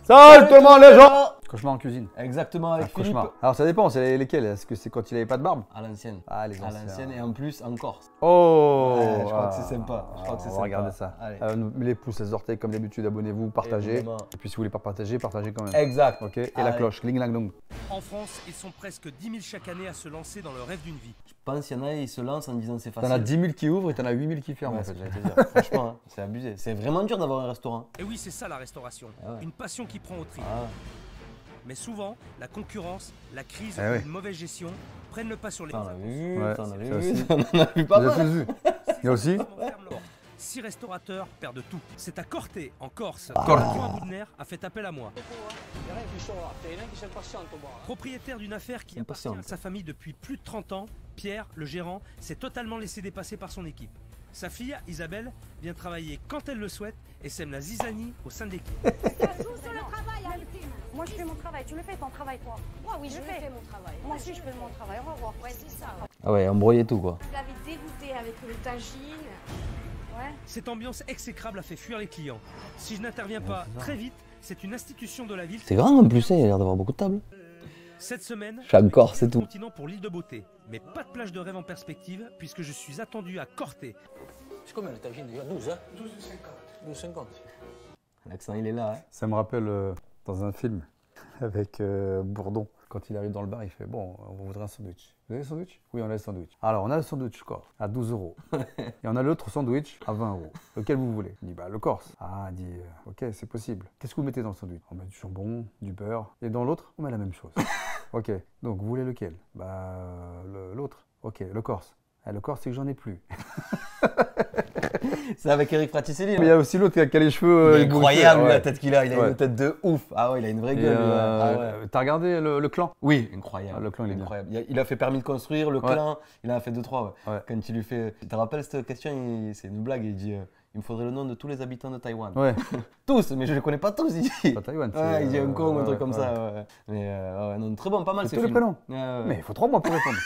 Salut tout le monde les gens. Cauchemar en cuisine. Exactement, avec Philippe. Cauchemar. Alors ça dépend, c'est lesquels? Est-ce que c'est quand il avait pas de barbe? À l'ancienne. Ah les À anciens. l'ancienne et en plus en Corse. Oh Ouais, je crois que c'est sympa. Je crois que c'est On va sympa. regarder ça. Allez. Les pouces, les orteils comme d'habitude, abonnez-vous, partagez. Évidemment. Et puis si vous voulez pas partager, partagez quand même. Exact. Ok. Et Allez. la cloche, cling lang dong. En France, ils sont presque 10 000 chaque année à se lancer dans le rêve d'une vie. Je pense qu'il y en a, ils se lancent en disant c'est facile. T'en as 10 000 qui ouvrent et t'en as 8 000 qui ferment Ouais, en c'est fait. ce que j'allais te dire. Franchement, hein, c'est abusé. C'est vraiment dur d'avoir un restaurant. Et oui, c'est ça la restauration. Ah ouais. Une passion qui prend au trip. Ah, Mais souvent, la concurrence, la crise Eh ouais. ou une mauvaise gestion prennent le pas sur les... t'en as vu, Ouais, t'en as ça vu, aussi. t'en as vu pas Vous avez mal. tous vu. Il y a aussi. 6 restaurateurs perdent tout. C'est à Corté, en Corse. Ah. Antoine Boudner a fait appel à moi. Propriétaire d'une affaire qui appartient à sa famille depuis plus de 30 ans, Pierre, le gérant, s'est totalement laissé dépasser par son équipe. Sa fille, Isabelle, vient travailler quand elle le souhaite et sème la zizanie au sein de l'équipe. Ça joue sur le travail, Alpine. Moi, je fais mon travail. Tu le fais ton travail, toi. Moi, oui, je fais mon travail. Moi aussi, je fais mon travail. Au revoir. Ouais, c'est ça. Ah ouais, embrouiller tout quoi. Je l'avais dégoûté avec le tagine. Ouais. Cette ambiance exécrable a fait fuir les clients. Si je n'interviens pas très vite, c'est une institution de la ville. C'est grand en plus, il y a l'air d'avoir beaucoup de tables. Cette semaine, Je suis en Corse, c'est le tout. continent pour l'île de beauté. Mais pas de plage de rêve en perspective, puisque je suis attendu à Corté. C'est combien le tagine déjà 12 hein 12,50. L'accent il est là. Hein. Ça me rappelle dans un film avec Bourdon. Quand il arrive dans le bar, il fait bon, on voudrait un sandwich. Vous avez le sandwich? Oui, on a le sandwich. Alors, on a le sandwich Corse à 12 € et on a l'autre sandwich à 20 €. Lequel vous voulez? Il dit bah le Corse. Ah, il dit ok, c'est possible. Qu'est-ce que vous mettez dans le sandwich? On met du jambon, du beurre. Et dans l'autre, on met la même chose. Ok. Donc vous voulez lequel? Bah l'autre. Ok, le Corse. Ah, le Corse, c'est que j'en ai plus. C'est avec Eric Fraticelli. Mais il y a aussi l'autre qui a les cheveux. Incroyable bouffés, la ouais. tête qu'il a, il a Ouais. une tête de ouf. Ah ouais, il a une vraie Et, gueule. lui, ouais. Ah ouais. T'as regardé le clan? Oui, incroyable. Ah, le clan, il est bien. incroyable. Il a fait permis de construire, le Ouais. clan, il en a fait 2-3. Ouais. Ouais. Quand il lui fait. Tu te rappelles cette question? C'est une blague. Il dit il me faudrait le nom de tous les habitants de Taïwan. Ouais. Tous, mais je ne les connais pas tous. Il dit. Pas Taïwan. Ouais, il dit Hong Kong, un truc comme ouais. ça. Ouais. Mais ouais, non, très bon, pas mal C'est ces tous les films. prénoms. Ouais, ouais. Mais il faut 3 mois pour répondre.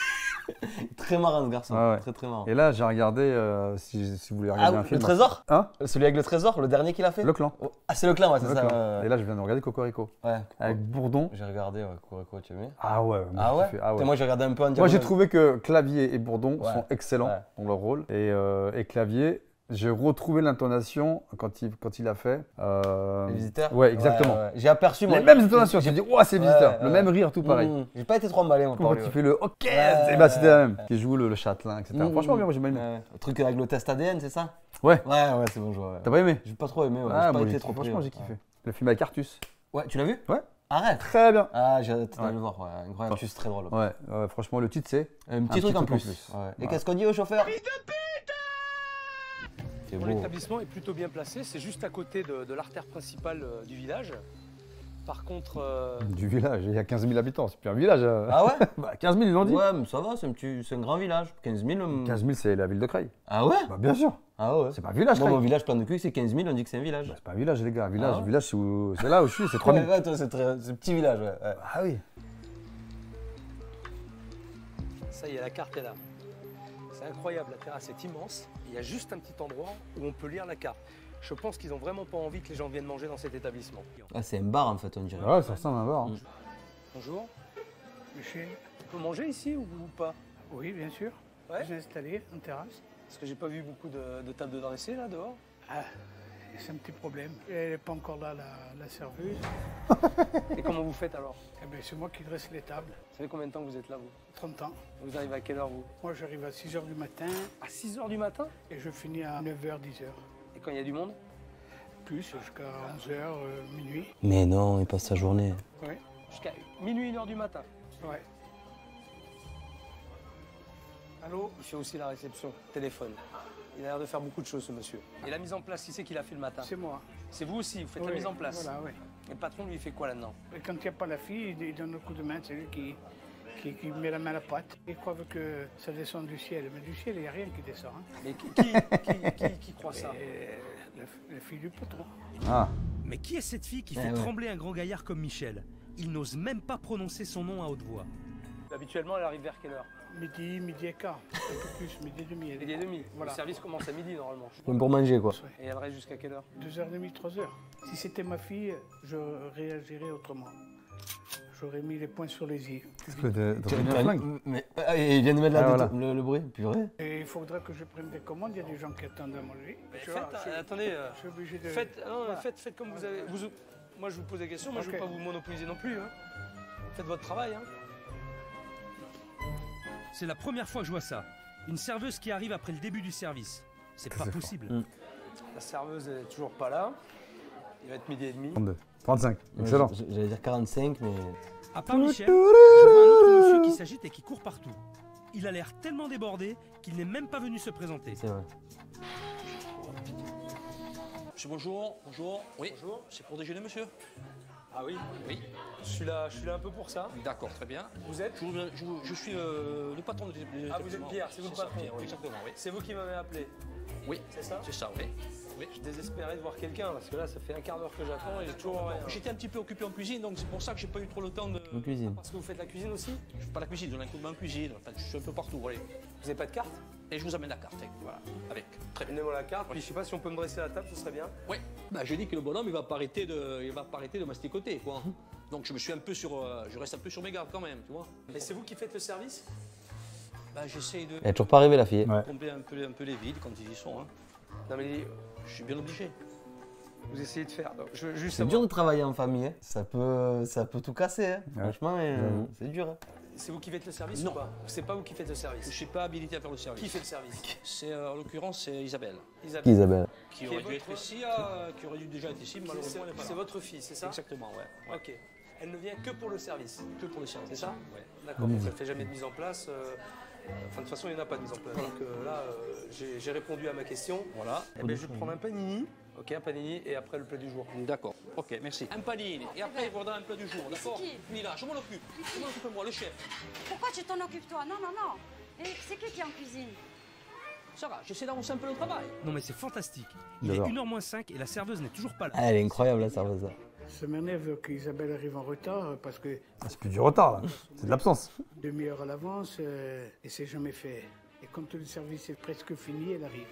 Très marrant ce garçon. Ah ouais. Très très marrant. Et là, j'ai regardé, si vous voulez regarder Ah, un film. le trésor? Hein? Celui avec le trésor, le dernier qu'il a fait? Le clan. Oh, ah, c'est le clan, ouais, c'est Le ça. clan. ouais, ouais. Et là, je viens de regarder Cocorico. Ouais. Avec Bourdon. J'ai regardé, ouais, Cocorico, tu aimais? Ah ouais. moi, Ah j'ai ouais? kiffé. Ah ouais. Et moi j'ai regardé un peu en Moi, diagonale. j'ai trouvé que Clavier et Bourdon Ouais. sont excellents Ouais. dans leur rôle. Et Clavier, j'ai retrouvé l'intonation quand il a fait. Les visiteurs? Ouais, exactement. Ouais, ouais. J'ai aperçu moi. Les mêmes intonations. J'ai dit, ouah, c'est Visiteur. Ouais, Le ouais. même rire, tout pareil. J'ai pas été trop emballé moi Quand par il lui. fait le OK, Ouais, et bah, c'était la même. ouais. Qui joue le châtelain, etc. Mmh, Franchement, mmh. bien, moi j'ai bien aimé. Ouais. Le truc avec le test ADN, c'est ça? Ouais. Ouais, ouais, c'est bon, je vois. Ouais. T'as pas aimé? J'ai pas trop aimé, ouais. Ah, J'ai pas moi, été j'ai trop kiffé. pris, Franchement, ouais. j'ai kiffé. Le film avec Artus. Ouais, tu l'as vu? Ouais. Arrête! Très bien. Ah, j'ai hâte Ouais. de le voir, ouais. Incroyable, c'est très drôle. Ouais, franchement, le titre, c'est. Un petit truc en plus. Ouais. Et Ouais. qu'est-ce qu'on dit au chauffeur? C'est Bon, beau. l'établissement est plutôt bien placé, c'est juste à côté de l'artère principale du village. Par contre, Du village, il y a 15 000 habitants, c'est plus un village. Ah ouais? Bah, 15 000, ils l'ont dit. Ouais, mais ça va, c'est un grand village. 15 000. 15 000, c'est la ville de Creil. Ah ouais? Bah, bien sûr. Ah ouais. C'est pas un village, Moi, Creil. mon village plein de cul, c'est 15 000, on dit que c'est un village. Bah, c'est pas un village, les gars. Un village, Ah ouais village c'est là où je suis, c'est 3 000. Ouais, toi, c'est un petit village, ouais. Ouais. Ah oui. ça y est, la carte est là. C'est incroyable, la terrasse est immense. Il y a juste un petit endroit où on peut lire la carte. Je pense qu'ils n'ont vraiment pas envie que les gens viennent manger dans cet établissement. Ah, c'est un bar en fait, on dirait. Ouais, ça ressemble à un bar. hein. Bonjour, Monsieur, on peut manger ici ou pas? oui, bien sûr. Ouais. J'ai installé en terrasse. Parce que j'ai pas vu beaucoup de tables de dressés là dehors. Ah, c'est un petit problème. Elle n'est pas encore là, la serveuse. Et comment vous faites alors? Eh bien, c'est moi qui dresse les tables. Ça fait combien de temps que vous êtes là vous? 30 ans. Vous arrivez à quelle heure vous? Moi, j'arrive à 6 h du matin À 6 h du matin? et je finis à 9 h, 10 h. Et quand il y a du monde? Plus, jusqu'à 11 h, minuit. Mais non, il passe sa journée. Oui, Jusqu'à minuit, 1 h du matin. ouais. Allô? Il fait aussi la réception, téléphone. Il a l'air de faire beaucoup de choses ce monsieur. Et la mise en place, qui c'est qui l'a fait le matin? C'est moi. C'est vous aussi, vous faites la Oui, mise en place. Voilà, oui. Et le patron, lui, il fait quoi là-dedans? Et quand il n'y a pas la fille, il donne un coup de main. C'est lui qui met la main à la pâte. Ils croient que ça descend du ciel. Mais du ciel, il n'y a rien qui descend. Hein. Mais qui croit ça? Et la fille du patron. Ah. Mais qui est cette fille qui Eh fait ouais. trembler un grand gaillard comme Michel? Il n'ose même pas prononcer son nom à haute voix. Habituellement, elle arrive vers quelle heure? Midi, midi et quart, un peu plus, midi et demi. Midi et demi. Voilà. Le service commence à midi normalement. Même pour manger, quoi. Et elle reste jusqu'à quelle heure? 2h30, 3h. Si c'était ma fille, je réagirais autrement. J'aurais mis les points sur les i. Un flingue. Mais, il vient de mettre Ah, voilà. le bruit, purée. Et il faudra que je prenne des commandes, il y a des gens qui attendent à manger. Tu vois, Attendez, je suis obligé de... faites, non, Voilà. faites comme vous avez. Moi je vous pose des questions, moi je ne veux Ok. pas vous monopoliser non plus. Hein. Faites votre travail. Hein. C'est la première fois que je vois ça. Une serveuse qui arrive après le début du service. C'est pas C'est possible. La serveuse est toujours pas là. Il va être midi et demi. 32. 35. Excellent. J'allais dire 45, mais. À part Michel, je vois un autre monsieur qui s'agite et qui court partout. Il a l'air tellement débordé qu'il n'est même pas venu se présenter. C'est vrai. Monsieur, bonjour, bonjour. Oui, Bonjour. c'est pour déjeuner, monsieur? Ah oui. Oui. Je suis là un peu pour ça. D'accord, très bien. Vous êtes Je suis le patron de Ah, vous êtes Pierre, c'est vous le ça, patron. Pierre, oui, exactement, oui. C'est vous qui m'avez appelé. Oui, C'est ça? c'est ça, oui. Oui. Je suis désespéré de voir quelqu'un parce que là ça fait un quart d'heure que j'attends et j'ai toujours rien. J'étais un petit peu occupé en cuisine, donc c'est pour ça que j'ai pas eu trop le temps de. En cuisine. Parce que vous faites la cuisine aussi? Je fais pas la cuisine, j'ai un coup de main en cuisine. Enfin, je suis un peu partout, allez. Vous n'avez pas de carte? Et je vous amène la carte, hein, voilà. Avec. Très bien. Donnez-moi la carte, puis je sais pas si on peut me dresser la table, ce serait bien. Oui. Bah, je dis que le bonhomme, il va pas arrêter de masticoter, quoi. Donc je me suis un peu je reste un peu sur mes gardes quand même, tu vois. Et c'est vous qui faites le service? Bah, j'essaye de Elle est toujours pas arrivée, la fille. Ouais. combler un peu les vides quand ils y sont. Hein. Non mais Je suis bien obligé. vous essayez de faire. Donc, je veux juste C'est savoir, dur de travailler en famille, hein. Ça peut tout casser, hein. Ouais. Franchement, J'avoue. c'est dur. Hein. c'est vous qui faites le service Non. ou pas? C'est pas vous qui faites le Je service. suis pas habilité à faire le service. Qui fait le service? C'est en l'occurrence c'est Isabelle, Isabelle. Isabelle. qui Qui aurait est dû votre- être ici, qui aurait dû déjà être ici, malheureusement elle n'est pas C'est là. votre fille, c'est ça? Exactement, ouais. Ok. Elle ne vient que pour le service. Que pour le service. C'est ça? Ouais. D'accord, donc ça ne fait jamais de mise en place. Enfin, de toute façon, il n'y en a pas de mise en place. Donc là, j'ai répondu à ma question. Voilà. Eh ben, je vais prendre un panini. Ok, un panini et après le plat du jour. D'accord. Ok, merci. Un panini et après il faudra un plat du jour, d'accord? qui Mila, je m'en occupe. Je m'en occupe moi, le chef. Pourquoi tu t'en occupes toi? Non, non, non. Et c'est qui est en cuisine? Ça va, j'essaie d'avancer un peu le travail. Non mais c'est fantastique. Il est J'adore. 1h moins 5 et la serveuse n'est toujours pas là. Ah, elle est incroyable, la serveuse. Ça m'énerve qu'Isabelle arrive en retard parce que Ah, c'est plus du retard, là. C'est de l'absence. demi-heure à l'avance et c'est jamais fait. Et quand le service est presque fini, elle arrive.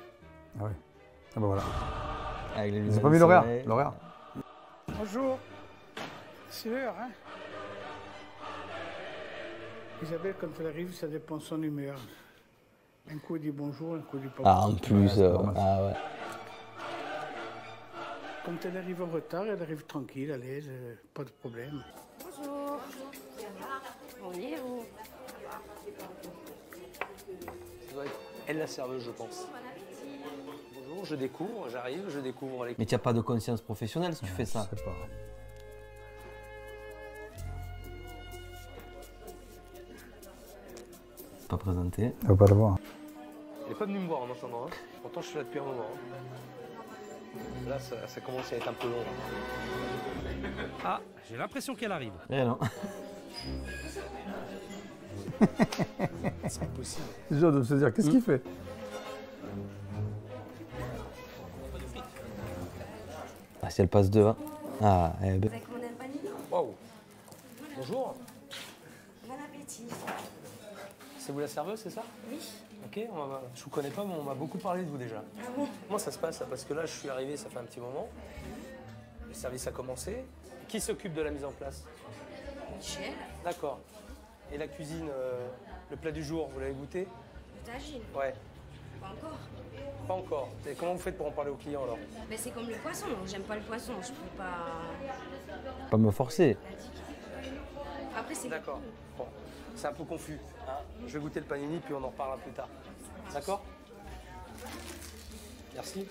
Ah ouais. Ah bah voilà. Avec les Ils ont lunettes pas mis de l'horaire. soleil. L'horaire. Bonjour. C'est l'heure, hein? Isabelle, quand elle arrive, ça dépend de son humeur. Un coup, elle dit bonjour, un coup, elle dit pas Ah, en bonjour. plus. c'est normal. Ah ouais. Quand elle arrive en retard, elle arrive tranquille, à l'aise, pas de problème. Bonjour. On y est, vous? Ça doit être elle la serveuse, je pense. Bonjour, je découvre, j'arrive, je découvre les. Mais tu n'as pas de conscience professionnelle si tu fais ça. Je sais pas. Pas présenté. On va pas le voir. Elle n'est pas venue me voir en attendant. Hein. Pourtant, je suis là depuis un moment. Hein. Là, ça commence à être un peu long. Ah, j'ai l'impression qu'elle arrive. Eh non. C'est pas possible. C'est dur de se dire, qu'est-ce qu'il fait? Ah, si elle passe devant. Ah, eh ben. Avec mon panini? Waouh. Bonjour. Bon appétit. C'est vous la serveuse, c'est ça? Oui. Ok, je vous connais pas, mais on m'a beaucoup parlé de vous déjà. Comment ça se passe là? Parce que là, je suis arrivé, ça fait un petit moment. Le service a commencé. Qui s'occupe de la mise en place? Michel, D'accord. Et la cuisine, le plat du jour, vous l'avez goûté? tagine. Ouais. Pas encore. Pas encore. Et comment vous faites pour en parler aux clients alors? Mais c'est comme le poisson. J'aime pas le poisson. Je peux pas. Pas me forcer. Après, c'est. D'accord. Bon, c'est un peu confus. Hein. Je vais goûter le panini, puis on en reparlera plus tard. D'accord? Merci.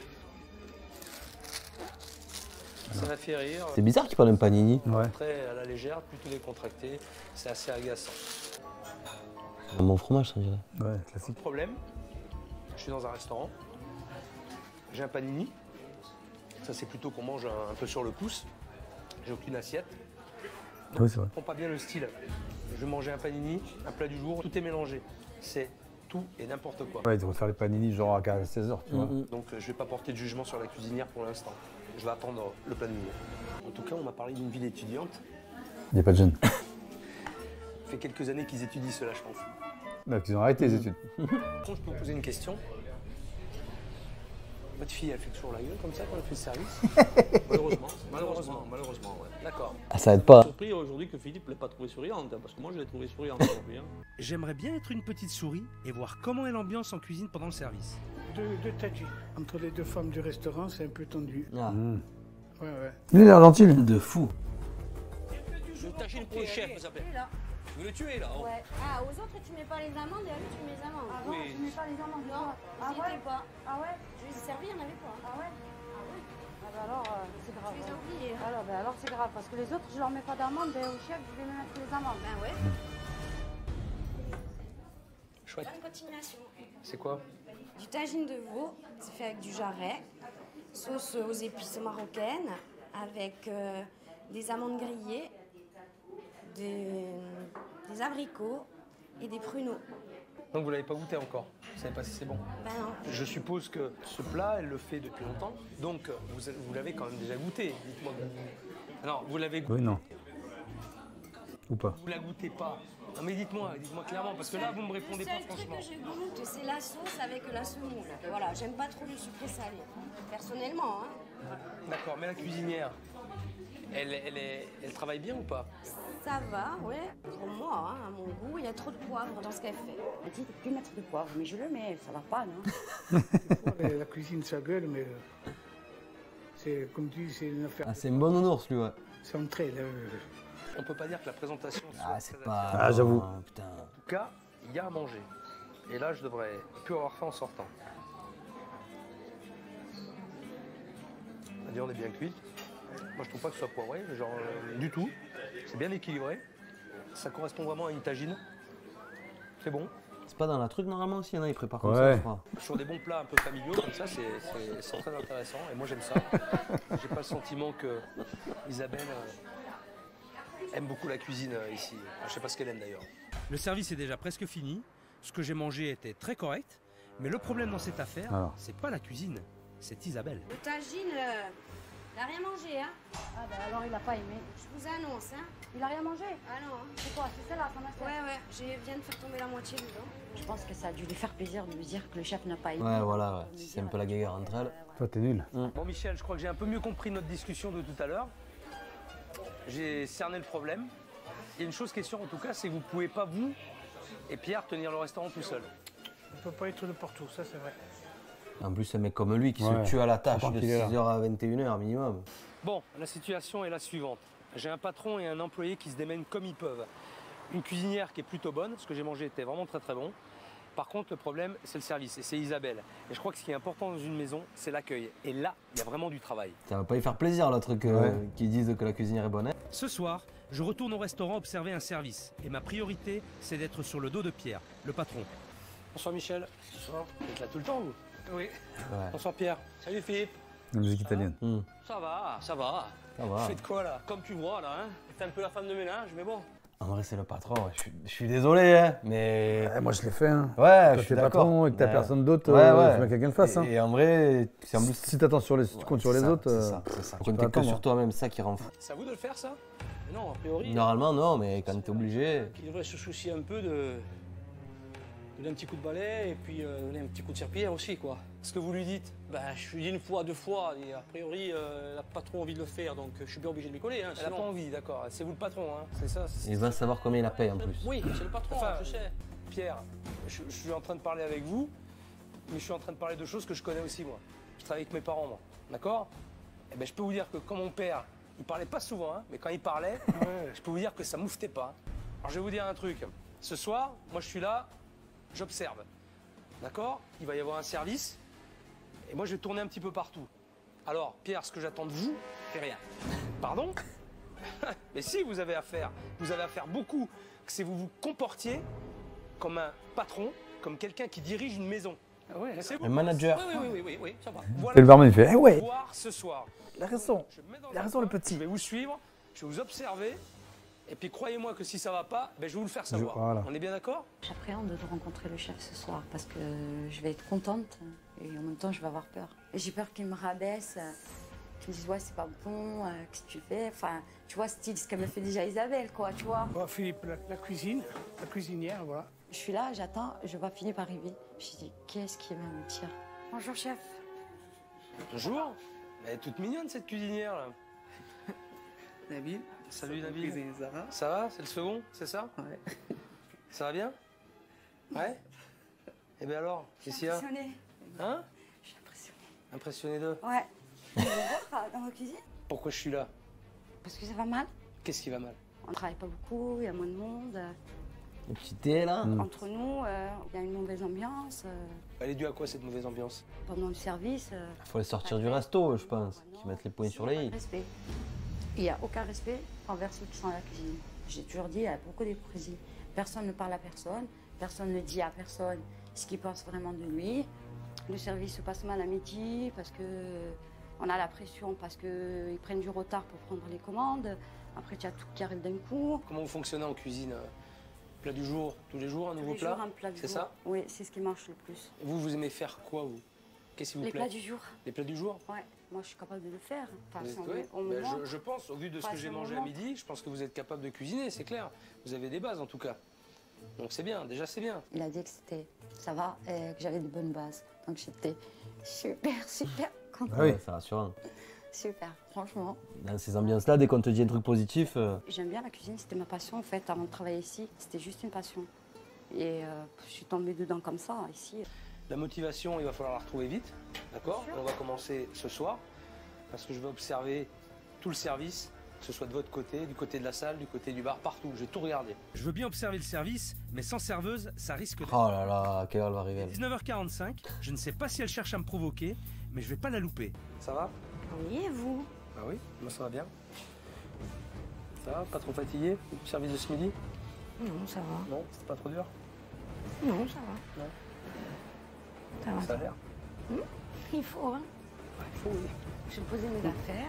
Ça m'a fait rire. C'est bizarre qu'il prenne un panini. Ouais. Très à la légère, plutôt décontracté. C'est assez agaçant. Mon fromage, ça dirait. Ouais, classique. Problème, je suis dans un restaurant. J'ai un panini. Ça, c'est plutôt qu'on mange un peu sur le pouce. J'ai aucune assiette. Oui, c'est vrai. Je comprends pas bien le style. Je vais manger un panini, un plat du jour, tout est mélangé. C'est tout et n'importe quoi. Ouais, ils devraient faire les panini genre à 16h, tu vois. Donc je vais pas porter de jugement sur la cuisinière pour l'instant. Je vais attendre le plat de midi. En tout cas, on m'a parlé d'une ville étudiante. Il n'y a pas de jeunes. Ça fait quelques années qu'ils étudient cela, je pense. Donc ils ont arrêté les études. Quand je peux vous poser une question. Votre fille, elle fait toujours la gueule comme ça quand elle fait le service? Malheureusement, ouais. D'accord. Ah, ça aide pas. Je suis surpris aujourd'hui que Philippe ne l'ait pas trouvée souriante, hein, parce que moi je l'ai trouvée souriante aujourd'hui. Hein. J'aimerais bien être une petite souris et voir comment est l'ambiance en cuisine pendant le service. Deux tadjis. Entre les deux femmes du restaurant, c'est un peu tendu. Ah. Ouais, ouais. Il est gentil. De fou. Je tagine pour le chef, ça s'appelle. Tu veux le tuer là? Ouais. Ah, aux autres, tu mets pas les amandes et à lui, tu mets les amandes. Ah non, tu mets pas les amandes. Non, Ah ils y ouais étaient pas. Ah ouais? Je les ai servis, il n'y en avait pas. Ah ouais? Ah ouais? Ah bah alors, c'est grave. Tu les as oubliés. Alors c'est grave, parce que les autres, je leur mets pas d'amandes, et au chef, je vais me mettre les amandes. Ben ouais. Chouette. Bonne continuation. C'est quoi? Du tagine de veau, c'est fait avec du jarret, sauce aux épices marocaines, avec des amandes grillées, des abricots et des pruneaux. Donc vous l'avez pas goûté encore? Vous savez pas si c'est bon? Ben non. Je suppose que ce plat, elle le fait depuis longtemps. Donc vous l'avez quand même déjà goûté. Dites-moi que vous... Non, vous l'avez goûté. Oui, non. Ou pas. Vous la goûtez pas. Non mais dites-moi clairement, parce que là vous me répondez pas Le seul truc franchement. que je goûte, c'est la sauce avec la semoule. Voilà, j'aime pas trop le sucré salé. Personnellement, hein. D'accord, mais la cuisinière, elle travaille bien ou pas? Ça va, ouais. Pour moi, hein, à mon goût, il y a trop de poivre dans ce qu'elle fait. Elle dit de plus mettre de poivre, mais je le mets, ça va pas, non? La cuisine, ça gueule, mais c'est comme tu dis, c'est une affaire. Ah, c'est une bonne ours, lui, ouais. Ça entraîne. On peut pas dire que la présentation soit Ah, c'est très pas. Ah, j'avoue. Ah, putain. En tout cas, il y a à manger. Et là, je devrais plus avoir faim en sortant. La viande est bien cuite. Moi, je trouve pas que ce soit poivré, genre du tout. C'est bien équilibré. Ça correspond vraiment à une tagine. C'est bon. C'est pas dans la truc normalement aussi, il y en a, ils préparent comme ça, Ouais. je crois. Sur des bons plats un peu familiaux comme ça, c'est très intéressant. Et moi, j'aime ça. J'ai pas le sentiment que Isabelle aime beaucoup la cuisine ici. Je sais pas ce qu'elle aime d'ailleurs. Le service est déjà presque fini. Ce que j'ai mangé était très correct. Mais le problème dans cette affaire, Alors. c'est pas la cuisine, c'est Isabelle. Le tagine, il n'a rien mangé, hein. Ah bah alors il a pas aimé. Je vous annonce, hein. Il a rien mangé? Ah non, hein. C'est quoi? C'est celle-là, son assiette? Ouais, je viens de faire tomber la moitié dedans. Je pense que ça a dû lui faire plaisir de lui dire que le chef n'a pas aimé. Ouais, voilà, ouais. Si c'est un peu la guéguerre entre elles. Toi, t'es nul. Bon Michel, je crois que j'ai un peu mieux compris notre discussion de tout à l'heure. J'ai cerné le problème. Il y a une chose qui est sûre en tout cas, c'est que vous ne pouvez pas, vous et Pierre, tenir le restaurant tout seul. On peut pas être de partout, ça c'est vrai. En plus, un mec comme lui qui Ouais. se tue à la tâche Faut pas de qu'il est là. 6h à 21h minimum. Bon, la situation est la suivante. J'ai un patron et un employé qui se démènent comme ils peuvent. Une cuisinière qui est plutôt bonne, ce que j'ai mangé était vraiment très très bon. Par contre, le problème, c'est le service et c'est Isabelle. Et je crois que ce qui est important dans une maison, c'est l'accueil. Et là, il y a vraiment du travail. Ça va pas y faire plaisir, le truc qu'ils disent que la cuisinière est bonne. Hein. Ce soir, je retourne au restaurant observer un service. Et ma priorité, c'est d'être sur le dos de Pierre, le patron. Bonsoir Michel. Bonsoir. Vous êtes là tout le temps, vous? Oui. Ouais. Bonsoir Pierre. Salut Philippe. La musique italienne. Ça va, ça va. Ça Vous va. faites quoi là? Comme tu vois là, hein. C'est un peu la femme de ménage, mais bon. En vrai, c'est le patron. Ouais. Je suis désolé, hein, mais. Moi, je l'ai fait. Hein. Ouais, Quand je suis t'es d'accord. patron et que t'as Ouais. personne d'autre, Ouais, ouais. faut bien que quelqu'un le fasse. Hein. Et en vrai, c'est en plus. Si t'attends sur les, tu comptes sur C'est les ça, autres, c'est ça, c'est ça. tu Compter peux que attendre. sur toi-même, c'est ça qui rend fou. C'est à vous de le faire ça? Mais non, a priori. Normalement, non, mais quand t'es obligé. Il devrait se soucier un peu de donner un petit coup de balai et puis donner un petit coup de serpillière aussi, quoi. Ce que vous lui dites? Ben, je lui dis une fois, deux fois, et a priori, elle n'a pas trop envie de le faire, donc je suis bien obligé de m'y coller. Hein, Elle n'a sinon- pas envie, d'accord. C'est vous le patron, hein. C'est ça? Il va savoir combien il la paye en plus. Oui, c'est le patron, Enfin, je sais. Pierre, je suis en train de parler avec vous, mais je suis en train de parler de choses que je connais aussi, moi. Je travaille avec mes parents, moi. D'accord? Eh ben, je peux vous dire que quand mon père, il parlait pas souvent, hein, mais quand il parlait, je peux vous dire que ça mouftait pas. Alors, je vais vous dire un truc. Ce soir, moi, je suis là, j'observe. D'accord? Il va y avoir un service, et moi, je vais tourner un petit peu partout. Alors, Pierre, ce que j'attends de vous, c'est rien. Pardon? Mais si, vous avez affaire beaucoup, que c'est vous vous comportiez comme un patron, comme quelqu'un qui dirige une maison. Ah ouais, C'est vous. Un manager. Oui, ça va. Voilà Et le barman, il fait, eh ouais, voir ce soir. il a raison. Je me mets dans Il a un raison, le coin, petit. Je vais vous suivre, je vais vous observer, et puis croyez-moi que si ça va pas, ben, je vais vous le faire savoir. Voilà. Ah. On est bien d'accord? J'appréhende de rencontrer le chef ce soir parce que je vais être contente et en même temps je vais avoir peur. Et j'ai peur qu'il me rabaisse, qu'il me dise ouais c'est pas bon, qu'est-ce que tu fais? Enfin, tu vois, style ce qu'elle me fait déjà Isabelle, quoi, tu vois. Bon, Philippe, la cuisine, la cuisinière, voilà. Je suis là, j'attends, je vois Philippe arriver. Je dis, qu'est-ce qu'il va me dire? Bonjour, chef. Bonjour. Elle est toute mignonne, cette cuisinière, là. Nabil. Salut, Nabil. Cuisine Zara. Ça va? C'est le second, c'est ça? Ouais. Ça va bien? Ouais? Eh bien alors, qu'est-ce qu'il y a? Impressionnée. Hein? Je suis impressionnée. Impressionné d'eux? Ouais. Tu veux voir dans ma cuisine? Pourquoi je suis là? Parce que ça va mal. Qu'est-ce qui va mal? On travaille pas beaucoup, il y a moins de monde. Le petit thé là. Entre nous, il y a une mauvaise ambiance. Elle est due à quoi, cette mauvaise ambiance? Pendant le service. Il faut les sortir du resto, je pense. Qui mettent les points sur les i. Respect. Il n'y a aucun respect envers ceux qui sont à la cuisine. J'ai toujours dit, il y a beaucoup d'hypocrisie. Personne ne parle à personne, personne ne dit à personne ce qu'il pense vraiment de lui. Le service se passe mal à midi parce qu'on a la pression, parce qu'ils prennent du retard pour prendre les commandes. Après, tu as tout qui arrive d'un coup. Comment vous fonctionnez en cuisine? Plat du jour, tous les jours, un nouveau Tous les plat? jours, un plat du C'est jour. ça? Oui, c'est ce qui marche le plus. Et vous aimez faire quoi, vous? Qu'est-ce qui vous Les plaît? plats du jour. Les plats du jour? Ouais, moi je suis capable de le faire. Enfin, Vous êtes- sans- ouais. au Ben, moment. je pense, au vu de ce Pas que j'ai sur le mangé à moment. midi, je pense que vous êtes capable de cuisiner, c'est clair. Vous avez des bases en tout cas. Donc c'est bien, déjà c'est bien. Il a dit que c'était ça va et que j'avais de bonnes bases. Donc j'étais super contente. Ah oui. Ouais, c'est rassurant. Super, franchement. Dans ces ambiances-là, dès qu'on te dit un truc positif, J'aime bien la cuisine, c'était ma passion en fait. Avant de travailler ici, c'était juste une passion. Et je suis tombée dedans comme ça, ici. La motivation, il va falloir la retrouver vite, d'accord? On va commencer ce soir, parce que je vais observer tout le service, que ce soit de votre côté, du côté de la salle, du côté du bar, partout. Je vais tout regarder. Je veux bien observer le service, mais sans serveuse, ça risque d'être. oh là là, à quelle heure elle va arriver elle 19h45, je ne sais pas si elle cherche à me provoquer, mais je vais pas la louper. Ça va? Oui, et vous? Ah oui, moi ça va bien. Ça va? Pas trop fatigué? Le service de ce midi? Non, ça va. Non? C'est pas trop dur? Non, ça va. Non. Ça va. Ça a l'air? Il faut, hein. Il faut, oui. Je vais poser mes affaires.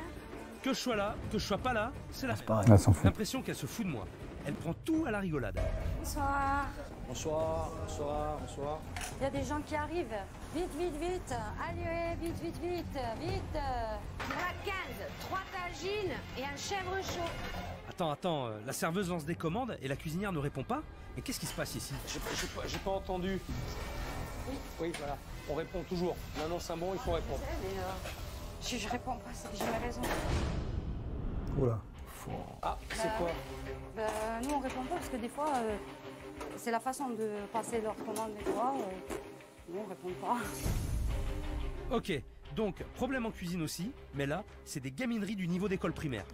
Que je sois là, que je sois pas là, c'est la même. pareil. Elle s'en fout. L'impression qu'elle se fout de moi. Elle prend tout à la rigolade. Bonsoir. Bonsoir, bonsoir, bonsoir. Il y a des gens qui arrivent. Vite, vite, vite. Allez, vite, vite, vite, vite. Voilà 15, 3 tagines et un chèvre chaud. Attends, la serveuse lance des commandes et la cuisinière ne répond pas? Mais qu'est-ce qui se passe ici? J'ai pas entendu. Oui, voilà. On répond toujours. On annonce un bon, il faut répondre. Mais je réponds pas, c'est que j'ai mes raisons. Oula. Ah, c'est quoi? Nous, on répond pas parce que des fois, c'est la façon de passer leur commande des fois. Nous, on répond pas. Ok, donc problème en cuisine aussi, mais là, c'est des gamineries du niveau d'école primaire.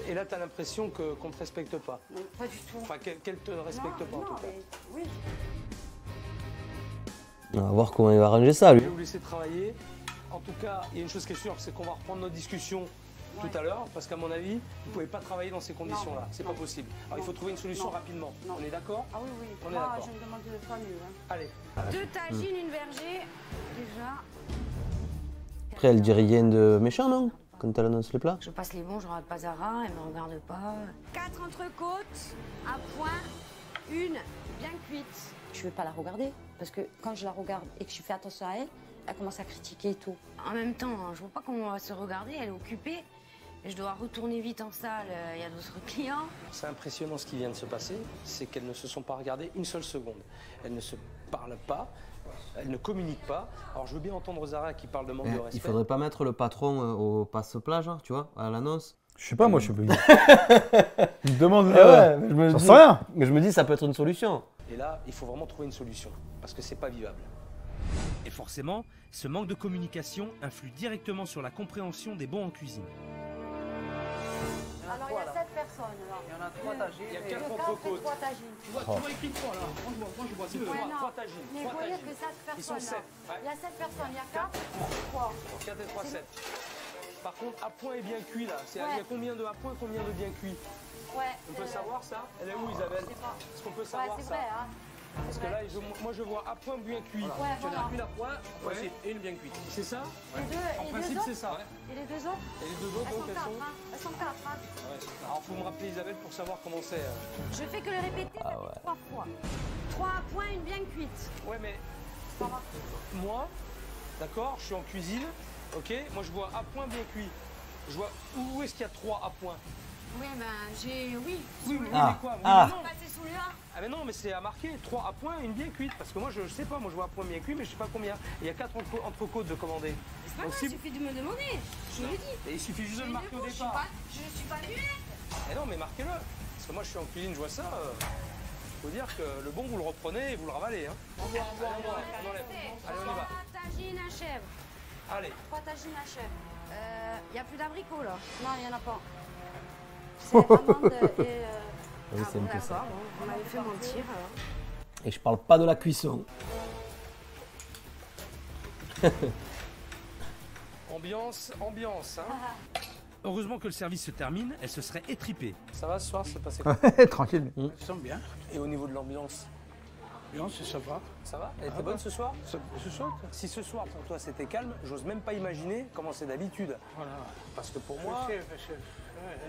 Et là, t'as l'impression qu'on te respecte pas. Non, pas du tout. Enfin, qu'elle te respecte non, pas en non, tout cas. mais oui. On va voir comment il va arranger ça, Je lui. vais vous laisser travailler. En tout cas, il y a une chose qui est sûre, c'est qu'on va reprendre notre discussion tout à l'heure, parce qu'à mon avis, vous ne pouvez pas travailler dans ces conditions-là. C'est pas possible. Alors, il faut trouver une solution rapidement. Non. On est d'accord? Ah oui, oui. On est Moi, d'accord. je me demande pas mieux. Hein. Allez. 2 tagines, une vergée. Déjà. Après, elle dit rien de méchant, non? Quand elle annonce les plats. Je passe les bons, je regarde pas Zara, elle me regarde pas. 4 entrecôtes à point, une bien cuite. Je vais pas la regarder parce que quand je la regarde et que je fais attention à elle, elle commence à critiquer et tout. En même temps, je vois pas comment on va se regarder, elle est occupée. Et je dois retourner vite en salle, il y a d'autres clients. C'est impressionnant ce qui vient de se passer, c'est qu'elles ne se sont pas regardées une seule seconde. Elles ne se parlent pas, elles ne communiquent pas. Alors je veux bien entendre Zara qui parle de manque de respect. Il faudrait pas mettre le patron au passe-plage, hein, tu vois, à l'annonce. Je sais pas, moi je suis plus. Il me demande. je me J'en dis- sais rien. Mais je me dis, ça peut être une solution. Et là, il faut vraiment trouver une solution, parce que c'est pas vivable. Et forcément, ce manque de communication influe directement sur la compréhension des bons en cuisine. Alors il y a 7 personnes là. Il y en a 3 tagines. Il y a et- 4 3 entrecôtes. tagines. Tu vois écrit 3 là. Moi je vois C'est 2. Ouais, non. 3 tagines. Mais vous 3 voyez tagines. que 7 Ils sont personnes 7. là. Il y a 7 personnes, il y a 4, 3. 4 et 3, 7. Par contre, à point et bien cuit là. Il y Ouais. a combien de à point, combien de bien cuit? Ouais. On peut savoir ça? Elle est où Isabelle? Je sais pas. Est-ce qu'on peut Ouais, savoir c'est ça? vrai, hein. Parce que là, moi je vois à point bien cuit. Ouais, Tu en voilà. as une à point, Ouais. et une bien cuite. C'est ça? Les deux, En et les principe, deux c'est autres ça. Et les deux autres Et les deux autres, Elles sont donc, elles 4, sont. hein. Elles sont 4, hein. Ouais. Alors, faut me rappeler Isabelle pour savoir comment c'est. Je fais que le répéter Ah ouais. 3 fois. 3 à point, une bien cuite. Ouais, mais Ça va. moi, d'accord, je suis en cuisine, ok? Moi, je vois à point bien cuit. Je vois où est-ce qu'il y a 3 à point? Oui, ben j'ai. Oui. Oui, mais Ah. quoi? Oui, Ah. mais non. Bah, c'est sous le A. Ah mais non, mais c'est à marquer 3 à point, une bien cuite. Parce que moi, je sais pas, moi je vois un point bien cuit, mais je sais pas combien. Il y a 4 entrecôtes de commander. C'est pas grave, il suffit de me demander. Je le dis. Et il suffit juste de le marquer au départ. Je suis pas muet. Eh non, mais marquez-le. Parce que moi, je suis en cuisine, je vois ça. Faut dire que le bon, vous le reprenez et vous le ravalez. Hein. On enlève. Allez, on y va. Tagine à chèvre. Allez. 3 tagines à chèvre. Il n'y a plus d'abricots là. Non, il n'y en a pas. C'est amande et... Oui, c'est un peu ça. D'accord, bon, vous m'avez fait mentir alors. Et je parle pas de la cuisson. Ambiance, hein. Heureusement que le service se termine, elle se serait étripée. Ça va ce soir, c'est passé quoi? Tranquille. Ça sent bien. Et au niveau de l'ambiance? L'ambiance, ça va. Ça va? Elle était bonne ce soir? Ce soir, Si ce soir pour toi c'était calme, j'ose même pas imaginer comment c'est d'habitude. voilà. Parce que pour moi,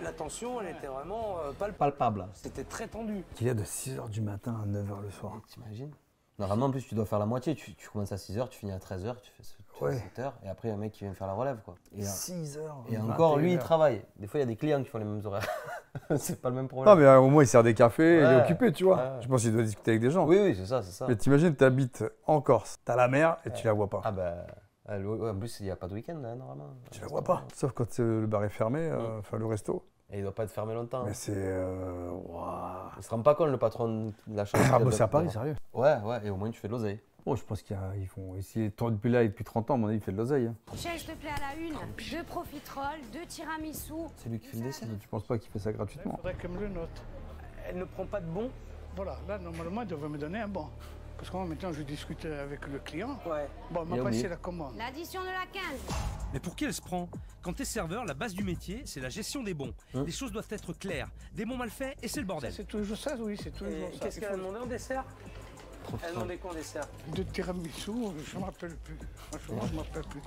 la tension, elle était vraiment Palpable. C'était très tendu. Il y a de 6h du matin à 9h le soir. T'imagines? Normalement, en plus, tu dois faire la moitié. Tu commences à 6h, tu finis à 13h, tu fais 7h, et après, il y a un mec qui vient faire la relève, quoi. Et, 6h. et encore, lui, il travaille. Des fois, il y a des clients qui font les mêmes horaires. C'est pas le même Non, problème. mais au moins, il sert des cafés, il est Ouais. occupé, tu vois. Ouais. Je pense qu'il doit discuter avec des gens. Oui, oui, c'est ça, c'est ça. Mais t'imagines, t'habites en Corse, t'as la mer et tu la vois pas. Ah bah, ouais, en plus, il n'y a pas de week-end, hein, normalement. Tu la vois pas. Sauf quand le bar est fermé, enfin le resto. Et il doit pas être fermé longtemps. Mais c'est. Waouh. Il se rend pas compte, le patron de la chambre. Ah, bosser à Paris, sérieux. Ouais, ouais, et au moins, tu fais de l'oseille. Bon, je pense qu'ils font. Ici, depuis là et depuis 30 ans, à mon avis, il fait de l'oseille. Hein. Michel, s'il te plaît, à la une, 2 profiteroles, 2 tiramisu. C'est lui qui fait le dessert. Tu penses pas qu'il fait ça Il gratuitement? faudrait qu'elle me le note. Elle ne prend pas de bon? Voilà, là, normalement, elle devrait me donner un bon. Parce que moi, maintenant, je discute avec le client. Ouais. Bon, elle m'a passé la commande. L'addition de la 15. Mais pour qui elle se prend? Quand t'es serveur, la base du métier, c'est la gestion des bons. Les choses doivent être claires. Des bons mal faits et c'est le bordel. C'est toujours ça, oui, c'est toujours Et ça. qu'est-ce qu'elle a demandé en dessert? Elle a demandé quoi en dessert? De tiramisu, je ne me rappelle plus. Franchement, je ne me rappelle plus.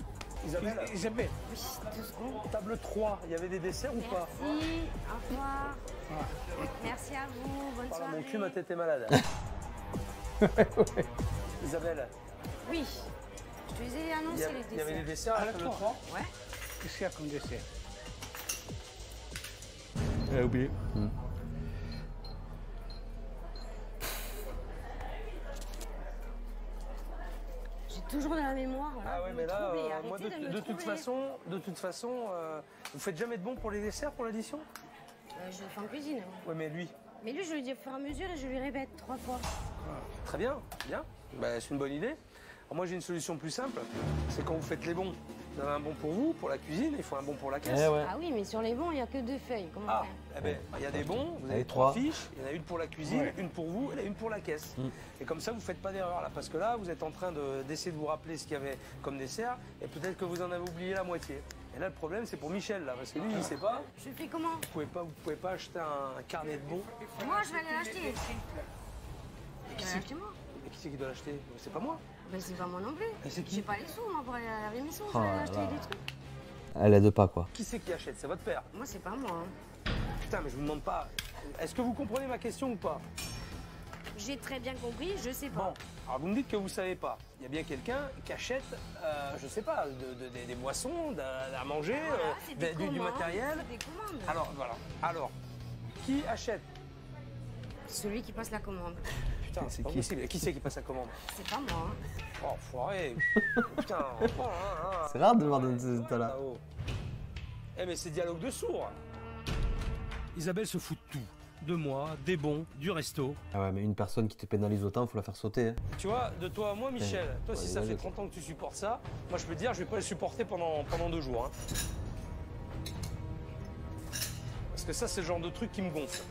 Isabelle? Isabelle. Oui, 2 secondes. Table 3, il y avait des desserts ou pas? Merci, au revoir. Merci à vous, bonne Voilà, soirée. mon cul, ma tête est malade. Isabelle, Oui, je te les ai annoncé les il y avait des desserts. desserts à la table 3? Ouais. Qu'est-ce qu'il y a comme dessert? J'ai oublié. J'ai toujours dans la mémoire. Là, Ah ouais, vous mais me là, troublez, moi, arrêtez me de toute façon, vous faites jamais de bon pour les desserts, pour l'addition? Je le fais en cuisine. Ouais, mais lui. Mais lui, je le dis au fur et à mesure et je lui répète 3 fois. Très bien, bien. Bah, c'est une bonne idée. Alors moi, j'ai une solution plus simple. C'est quand vous faites les bons. Vous avez un bon pour vous, pour la cuisine, il faut un bon pour la caisse. Eh ouais. Ah oui, mais sur les bons, il n'y a que 2 feuilles. Comment Ah, faire eh ben, il y a des bons, vous avez Allez, 3 trois. fiches, il y en a une pour la cuisine, une pour vous et une pour la caisse. Et comme ça, vous ne faites pas d'erreur là, parce que là, vous êtes en train d'essayer de vous rappeler ce qu'il y avait comme dessert, et peut-être que vous en avez oublié la moitié. Et là, le problème, c'est pour Michel, là, parce que lui, il ne sait pas. Je fais comment? Vous pouvez pas acheter un carnet de bons. Moi, je vais aller l'acheter. Je vais l'acheter moi. Et qui c'est qui doit l'acheter? C'est pas moi. Ben, c'est pas moi non plus. Et c'est qui? J'ai pas les sous, moi, pour aller à la rémission. Je Oh vais aller là acheter là. des trucs. Elle aide pas, quoi. Qui c'est qui achète? C'est votre père. Moi, c'est pas moi. Hein. Putain, mais je vous demande pas. Est-ce que vous comprenez ma question ou pas? J'ai très bien compris, je sais pas. Bon, alors vous me dites que vous savez pas. Il y a bien quelqu'un qui achète, je sais pas, des boissons, à manger, Voilà, c'est des du commandes, matériel. c'est des commandes. Alors voilà. Alors, qui achète? Celui qui passe la commande. Putain, c'est pas possible. Qui c'est qui passe la commande? C'est pas moi. Hein. Oh, foiré. Putain. Oh, C'est rare de voir dans ce état-là. là-haut. Eh mais c'est dialogue de sourds. Isabelle se fout de tout. De moi, des bons, du resto. Ah ouais, mais une personne qui te pénalise autant, faut la faire sauter. Hein. Tu vois, de toi à moi, Michel, toi, Ouais, si ça fait logique. 30 ans que tu supportes ça, moi, je peux te dire, je vais pas le supporter pendant 2 jours. Hein. Parce que ça, c'est le genre de truc qui me gonfle.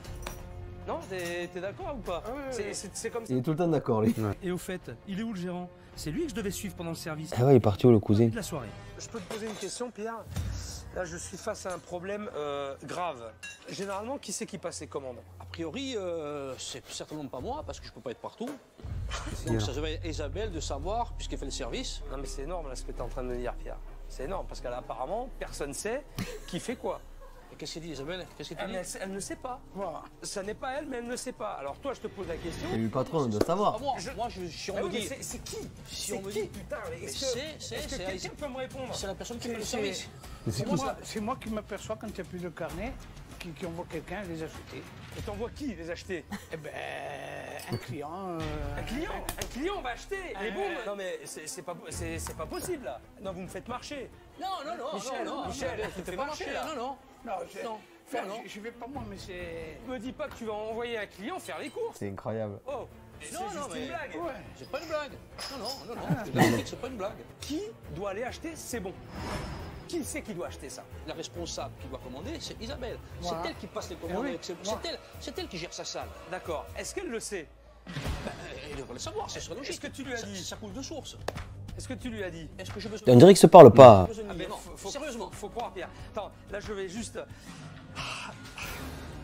Non, t'es d'accord ou pas? C'est comme ça. Il est tout le temps d'accord, lui. Et au fait, il est où le gérant? C'est lui que je devais suivre pendant le service. Ah ouais, il est parti où, le cousin? De la soirée. Je peux te poser une question, Pierre? Là, je suis face à un problème grave. Généralement, qui c'est qui passe les commandes? A priori, c'est certainement pas moi, parce que je peux pas être partout. Donc ça serait à Isabelle de savoir, puisqu'elle fait le service. Non, mais c'est énorme, là, ce que tu es en train de me dire, Pierre. C'est énorme, parce qu'apparemment, personne sait qui fait quoi. Et qu'est-ce qu'elle dit, Isabelle? Qu'est-ce qu'elle te dit? Elle ne sait pas. Ça n'est pas elle, mais elle ne sait pas. Alors toi, je te pose la question. C'est lui le patron, il doit savoir. Ah, moi, si on Ah me oui, mais dit... c'est qui? Si C'est on me qui, dit... putain? Mais Mais est-ce que quelqu'un peut me répondre? C'est la personne qui fait le service. C'est moi qui m'aperçois quand il n'y a plus de carnet, qui envoie quelqu'un les acheter. Et t'envoies qui les acheter? Eh ben, un client. Un client va acheter les boum. Non mais c'est pas possible là. Non, vous me faites marcher. Non, Michel, tu te fais marcher là. Non. Je vais pas moi, mais c'est. Me dis pas que tu vas envoyer un client faire les courses. C'est incroyable. Oh, c'est juste une blague. Ouais. C'est pas une blague. Non. C'est pas une blague. Qui doit aller acheter? C'est bon. Qui c'est qui doit acheter ça? La responsable qui doit commander, c'est Isabelle. Voilà. C'est elle qui passe les commandes. Oui. C'est elle qui gère sa salle. D'accord. Est-ce qu'elle le sait? Elle devrait le savoir, ce serait logique. Est-ce que tu lui as dit? Ça coule de source. Est-ce que tu lui as dit? Est-ce que je veux... On dirait qu'ils se parlent pas. Ah ben, Sérieusement. Faut croire, Pierre. Attends, là je vais juste...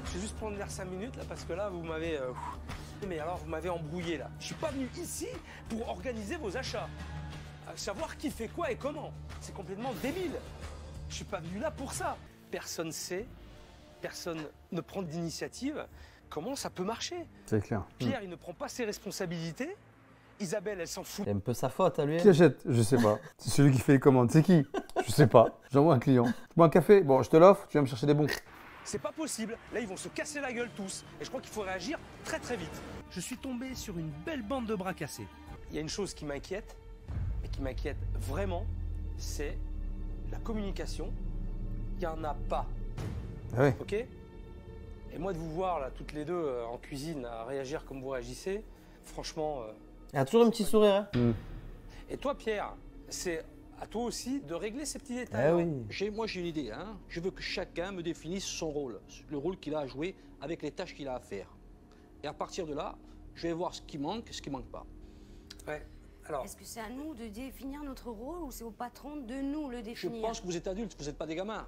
Je vais juste prendre l'air 5 minutes là parce que là vous m'avez... Mais alors vous m'avez embrouillé là. Je suis pas venu ici pour organiser vos achats. À savoir qui fait quoi et comment. C'est complètement débile. Je suis pas venu là pour ça. Personne sait, personne ne prend d'initiative. Comment ça peut marcher? C'est clair. Pierre, il ne prend pas ses responsabilités. Isabelle, elle s'en fout. C'est un peu sa faute à lui. Qui achète? Je sais pas. C'est celui qui fait les commandes. C'est qui? Je sais pas. J'envoie un client. Moi un café? Bon, je te l'offre, tu vas me chercher des bons. C'est pas possible. Là, ils vont se casser la gueule tous. Et je crois qu'il faut réagir très très vite. Je suis tombé sur une belle bande de bras cassés. Il y a une chose qui m'inquiète, et qui m'inquiète vraiment, c'est la communication. Il n'y en a pas. Ah oui. Ok? Et moi, de vous voir là, toutes les deux en cuisine, à réagir comme vous réagissez, franchement. Il a toujours un petit sourire. Hein. Et toi, Pierre, c'est à toi aussi de régler ces petits détails. Ah oui. Moi, j'ai une idée. Hein. Je veux que chacun me définisse son rôle, le rôle qu'il a à jouer avec les tâches qu'il a à faire. Et à partir de là, je vais voir ce qui manque et ce qui ne manque pas. Ouais. Alors, Est-ce que c'est à nous de définir notre rôle ou c'est au patron de nous le je définir? pense que vous êtes adultes, vous n'êtes pas des gamins.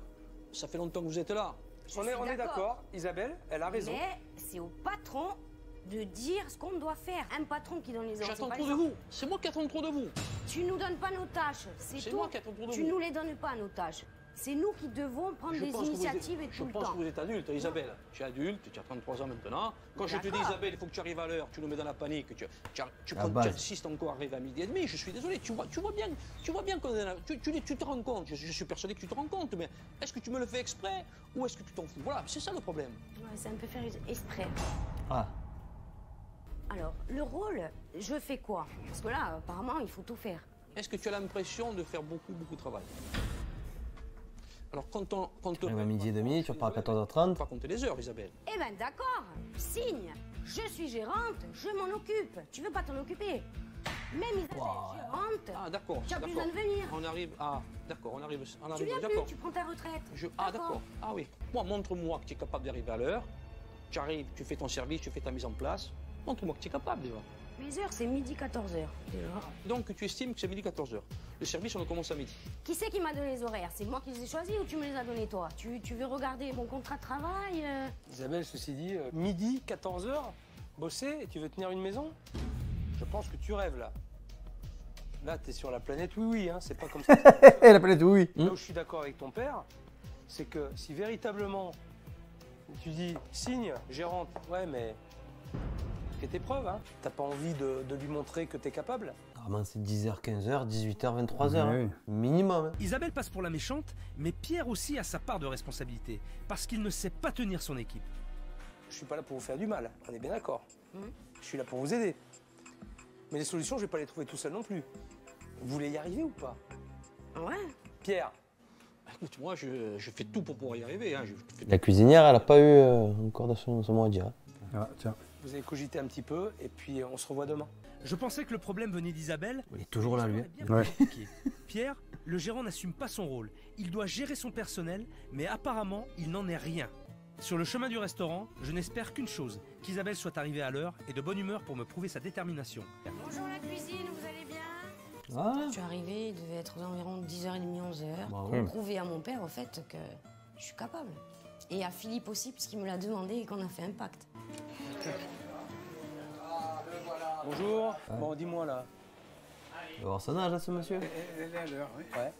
Ça fait longtemps que vous êtes là. on est d'accord. Isabelle, elle a raison. Mais c'est au patron de dire ce qu'on doit faire. Un patron qui donne les ordres. J'attends c'est pas trop les de vous. C'est moi qui attends trop de vous. Tu nous donnes pas nos tâches, c'est C'est tout. moi qui attends trop de Tu vous. nous les donnes pas nos tâches. C'est nous qui devons prendre des initiatives et tout le Je pense temps. que vous êtes adulte, Isabelle. Tu es adulte, tu as 33 ans maintenant. Quand je te dis, D'accord. Isabelle, il faut que tu arrives à l'heure, tu nous mets dans la panique, tu insistes encore à arriver à midi et demi. Je suis désolé, tu vois bien qu'on est là. Tu te rends compte, je suis persuadé que tu te rends compte, mais est-ce que tu me le fais exprès ou est-ce que tu t'en fous? Voilà, c'est ça le problème. Ouais, c'est un peu faire exprès. Ah. Alors, le rôle, je fais quoi? Parce que là, apparemment, il faut tout faire. Est-ce que tu as l'impression de faire beaucoup de travail? Alors, quand on Tu arrives à midi et demi, tu repars à 14h30. pas compter les heures, Isabelle. Eh ben d'accord, signe. Je suis gérante, je m'en occupe. Tu veux pas t'en occuper? Même Isabelle, gérante. Ah, d'accord. Tu as plus d'accord. besoin de venir. On arrive. Ah, d'accord, on arrive. Tu viens plus, D'accord. tu prends ta retraite. Ah, d'accord. Ah oui. Moi, montre-moi que tu es capable d'arriver à l'heure. Tu arrives, tu fais ton service, tu fais ta mise en place. Montre-moi que tu es capable déjà. Mes heures, c'est midi 14h. Donc, tu estimes que c'est midi 14h. Le service, on le commence à midi. Qui c'est qui m'a donné les horaires? C'est moi qui les ai choisis ou tu me les as donnés toi? Tu veux regarder mon contrat de travail? Isabelle, ceci dit, midi, 14h, bosser et tu veux tenir une maison? Je pense que tu rêves là. Là, t'es sur la planète oui, hein, c'est pas comme ça. La planète, oui. Là où je suis d'accord avec ton père, c'est que si véritablement tu dis signe, gérante, ouais, mais fais tes preuves, hein. T'as pas envie de lui montrer que t'es capable? Normalement, c'est 10h, 15h, 18h, 23h. Oui, oui. Minimum. Hein. Isabelle passe pour la méchante, mais Pierre aussi a sa part de responsabilité, parce qu'il ne sait pas tenir son équipe. Je suis pas là pour vous faire du mal, on est bien d'accord. Je suis là pour vous aider. Mais les solutions, je vais pas les trouver tout seul non plus. Vous voulez y arriver ou pas? Ouais. Pierre, Écoute, moi, je fais tout pour pouvoir y arriver. Hein. La cuisinière, elle n'a pas eu encore de son mot à dire. Hein. Ah, tiens. vous avez cogité un petit peu et puis on se revoit demain. Je pensais que le problème venait d'Isabelle. Il est toujours là, lui. mais bien Ouais. compliqué. Pierre, le gérant n'assume pas son rôle. Il doit gérer son personnel, mais apparemment, il n'en est rien. Sur le chemin du restaurant, je n'espère qu'une chose, qu'Isabelle soit arrivée à l'heure et de bonne humeur pour me prouver sa détermination. Bonjour la cuisine, vous allez bien? Ah. Je suis arrivée, il devait être environ 10h30, 11h. Bah Pour oui. prouver à mon père, au fait, que je suis capable. Et à Philippe aussi, puisqu'il me l'a demandé et qu'on a fait un pacte. Bonjour. Bon, dis-moi là. Il va avoir son âge, là, ce monsieur. Elle est à l'heure, oui. Ouais.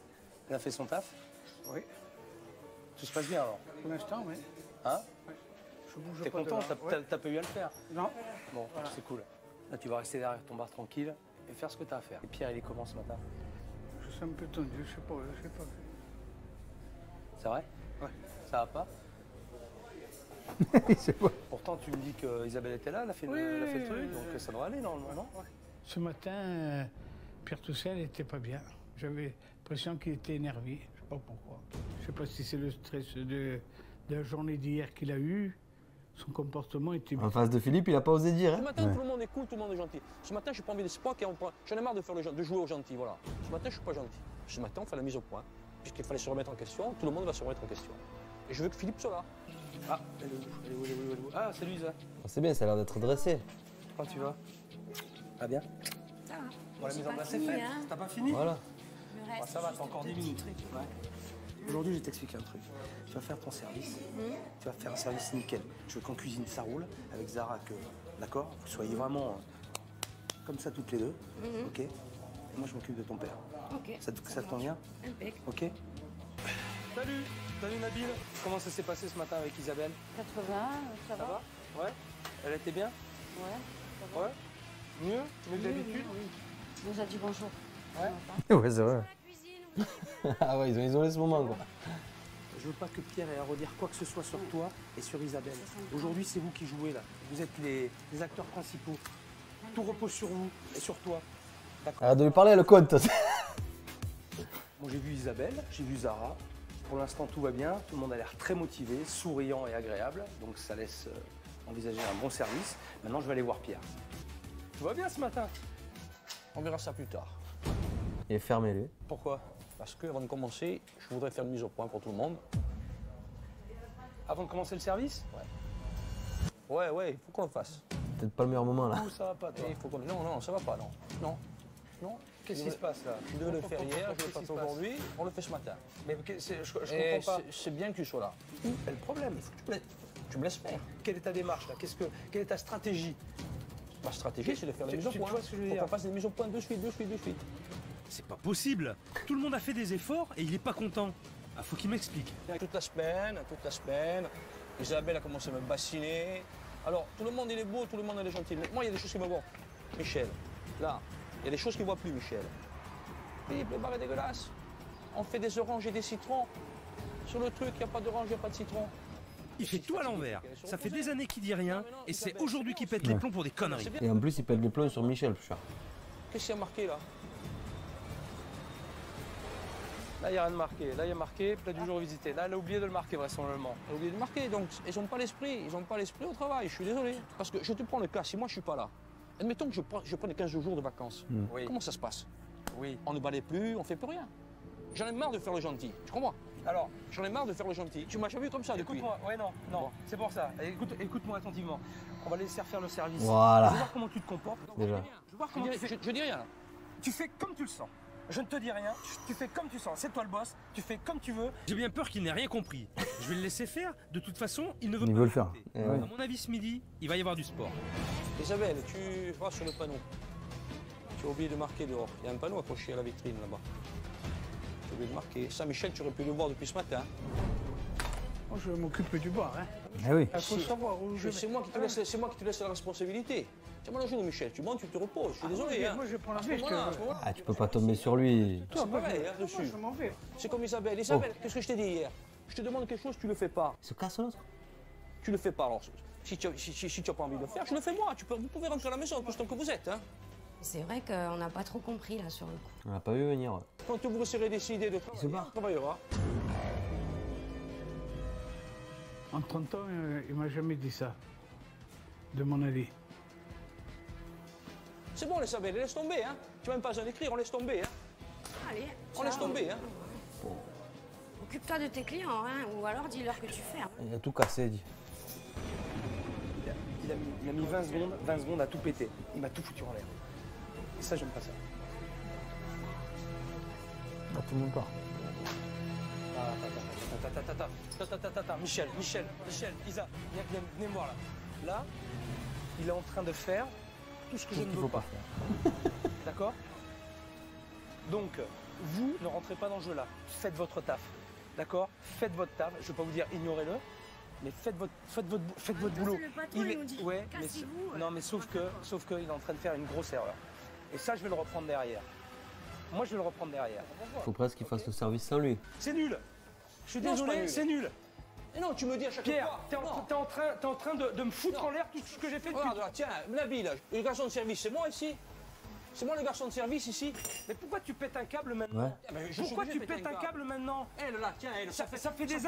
Elle a fait son taf. Oui. Tout se passe bien alors. Pour l'instant, oui. Hein? Je bouge T'es pas de content? là. T'as pas eu à le faire? Non. Bon, c'est cool. Là, tu vas rester derrière ton bar tranquille et faire ce que t'as à faire. Et Pierre, il est comment ce matin? Je suis un peu tendu, je sais pas. C'est vrai? Ouais. Ça va pas? Pourtant, tu me dis qu'Isabelle était là, elle a fait, elle a fait le truc, donc ça doit aller normalement, non? Ce matin, Pierre Toussel n'était pas bien. J'avais l'impression qu'il était énervé, je ne sais pas pourquoi. Je ne sais pas si c'est le stress de la journée d'hier qu'il a eu. Son comportement était... En face de Philippe, il n'a pas osé dire. Hein. Ce matin, tout le monde est cool, tout le monde est gentil. Ce matin, je n'ai pas envie de sport, j'en ai marre de faire de jouer aux gentils, voilà. Ce matin, je ne suis pas gentil. Ce matin, on fait la mise au point. Puisqu'il fallait se remettre en question, tout le monde va se remettre en question. Et je veux que Philippe soit là. Ah, elle est où? Ah, salut Isa. C'est bien, ça a l'air d'être dressé. Comment tu vas? Ah bien? Ça va. Bon, la mise en place est fini, faite. hein. T'as pas fini? Voilà. Le reste, Bon, ça va, juste t'as encore 10 deux minutes. petits trucs. Ouais. Aujourd'hui, je vais t'expliquer un truc. Tu vas faire ton service. Tu vas faire un service nickel. Je veux qu'en cuisine, ça roule. Avec Zara, d'accord? Vous soyez vraiment comme ça toutes les deux. Ok? Et moi, je m'occupe de ton père. Ok. Ça te convient? Impec. Ok? Salut! Salut Nabil! Comment ça s'est passé ce matin avec Isabelle? 80, ça Ça va. va? Ouais? Elle était bien? Ouais, ça va. Ouais? Mieux? Mieux que d'habitude? Oui. Il nous a dit bonjour. Ouais? Ouais, c'est vrai. Ah ouais, ils ont isolé ce moment, quoi. Je veux pas que Pierre ait à redire quoi que ce soit sur toi et sur Isabelle. Aujourd'hui, c'est vous qui jouez là. Vous êtes les acteurs principaux. Tout repose sur vous et sur toi. D'accord? Arrête de lui parler, le compte. Bon, j'ai vu Isabelle, j'ai vu Zara. Pour l'instant, tout va bien. Tout le monde a l'air très motivé, souriant et agréable. Donc, ça laisse envisager un bon service. Maintenant, je vais aller voir Pierre. Tout va bien ce matin? On verra ça plus tard. Et fermez-les. Pourquoi? Parce qu'avant de commencer, je voudrais faire une mise au point pour tout le monde. Avant de commencer le service? Ouais, il faut qu'on le fasse. Peut-être pas le meilleur moment, là. Ouh, ça va pas, toi. Il faut qu'on... Non, ça va pas, non. Non. Qu'est-ce qui se passe là? Je devais le faire hier, je le Qu'est-ce fais qui se passe? aujourd'hui, on le fait ce matin. Mais je Et comprends pas. c'est bien que tu sois là. Où est le problème? Tu me laisses faire. Quelle est ta démarche là? Quelle est ta stratégie? Ma stratégie, c'est de faire les mises au Tu point. vois ce que je veux Faut dire? qu'on fasse des mises au point de suite. C'est pas possible. Tout le monde a fait des efforts et il est pas content. Ah, faut qu'il m'explique. Toute la semaine, Isabelle a commencé à me bassiner. Alors, tout le monde il est beau, tout le monde il est gentil. Mais moi, il y a des choses qui me voient. Michel, là, il y a des choses qu'il ne voit plus, Michel. Philippe, le bar est dégueulasse. On fait des oranges et des citrons. Sur le truc, il n'y a pas d'orange, il n'y a pas de citron. Il fait tout à l'envers. Ça fait des années qu'il dit rien et c'est aujourd'hui qu'il pète les plombs pour des conneries. Et en plus, il pète les plombs sur Michel, plus cher. Qu'est-ce qu'il y a marqué là? Là, il n'y a rien de marqué. Là, il y a marqué plat du jour visité. Là, elle a oublié de le marquer, vraisemblablement. J'ai oublié de marquer, donc ils n'ont pas l'esprit. Ils n'ont pas l'esprit au travail, je suis désolé. Parce que je te prends le cas, si moi je ne suis pas là, admettons que je prenne 15 jours de vacances. Oui. Comment ça se passe? Oui. On ne balaie plus, on ne fait plus rien. J'en ai marre de faire le gentil, tu comprends? Alors, J'en ai marre de faire le gentil. Tu m'as jamais vu comme ça depuis. écoute-moi. Ouais, non, c'est pour ça. Écoute-moi attentivement. On va laisser faire le service. Voilà. Je vais voir comment tu te comportes. Déjà. Je vais voir comment tu fais. Je dis rien là. Tu fais comme tu le sens. Je ne te dis rien. Tu fais comme tu sens. C'est toi le boss. Tu fais comme tu veux. J'ai bien peur qu'il n'ait rien compris. Je vais le laisser faire. De toute façon, il ne veut Il pas veut le faire. m'écouter. Eh À ouais. mon avis, ce midi, il va y avoir du sport. Isabelle, tu vas sur le panneau. Tu as oublié de marquer dehors. Il y a un panneau accroché à la vitrine là-bas. Tu as oublié de marquer. Ça, Michel, tu aurais pu le voir depuis ce matin. Moi, je m'occupe du bar. Hein. Eh oui. Il faut savoir où je vais. C'est moi qui te laisse la responsabilité. Tiens-moi la journée, Michel. Tu montes, tu te reposes. Je suis désolé. moi, hein. moi, je prends la À ce vie, je te- moment-là, à ce moment-là, Ah, tu peux pas tomber sur lui. c'est pareil hein, dessus. Moi, je m'en vais. C'est comme Isabelle. Isabelle, qu'est-ce que je t'ai dit hier? Je te demande quelque chose, tu le fais pas. Il se casse l'autre. Tu le fais pas. Alors, si tu n'as pas envie de le faire, je le fais moi. Vous pouvez rentrer à la maison, plus tant que vous êtes. Hein. C'est vrai qu'on n'a pas trop compris là sur le coup. On l'a pas vu venir. Quand vous serez décidé de se travailler, barre. on travaillera. En 30 ans, il m'a jamais dit ça. De mon avis. C'est bon, Isabelle, laisse tomber. Hein. Tu n'as même pas besoin d'écrire, on laisse tomber. Hein. Allez, On laisse tomber. Hein. Occupe-toi de tes clients, hein, ou alors dis-leur que tu fermes. Il a tout cassé, dit. Il a mis 20 secondes à tout péter. Il m'a tout foutu en l'air. Et ça, j'aime pas ça. Là, tout le monde part. Attends. Michel, Isa, venez me voir là. Là, il est en train de faire tout ce que je ne veux pas. D'accord? Donc, vous ne rentrez pas dans ce jeu-là. Faites votre taf. D'accord? Faites votre taf. Je ne vais pas vous dire ignorez-le, mais faites votre boulot. Le patron, il nous dit, ouais, mais cassez-vous. non, mais sauf que il est en train de faire une grosse erreur. Et ça, je vais le reprendre derrière. Moi, je vais le reprendre derrière. Faut presque qu'il fasse le service sans lui. C'est nul. Je suis Non, c'est pas désolé, nul. c'est nul. Et non, tu me dis à chaque Pierre, fois. t'es en train de me foutre en l'air tout ce que j'ai fait depuis. Regarde là, tiens, Nabil, le garçon de service, c'est moi ici. C'est moi le garçon de service ici. Mais pourquoi tu pètes un câble maintenant? Pourquoi tu pètes un câble maintenant? Elle là, tiens, elle. Ça fait des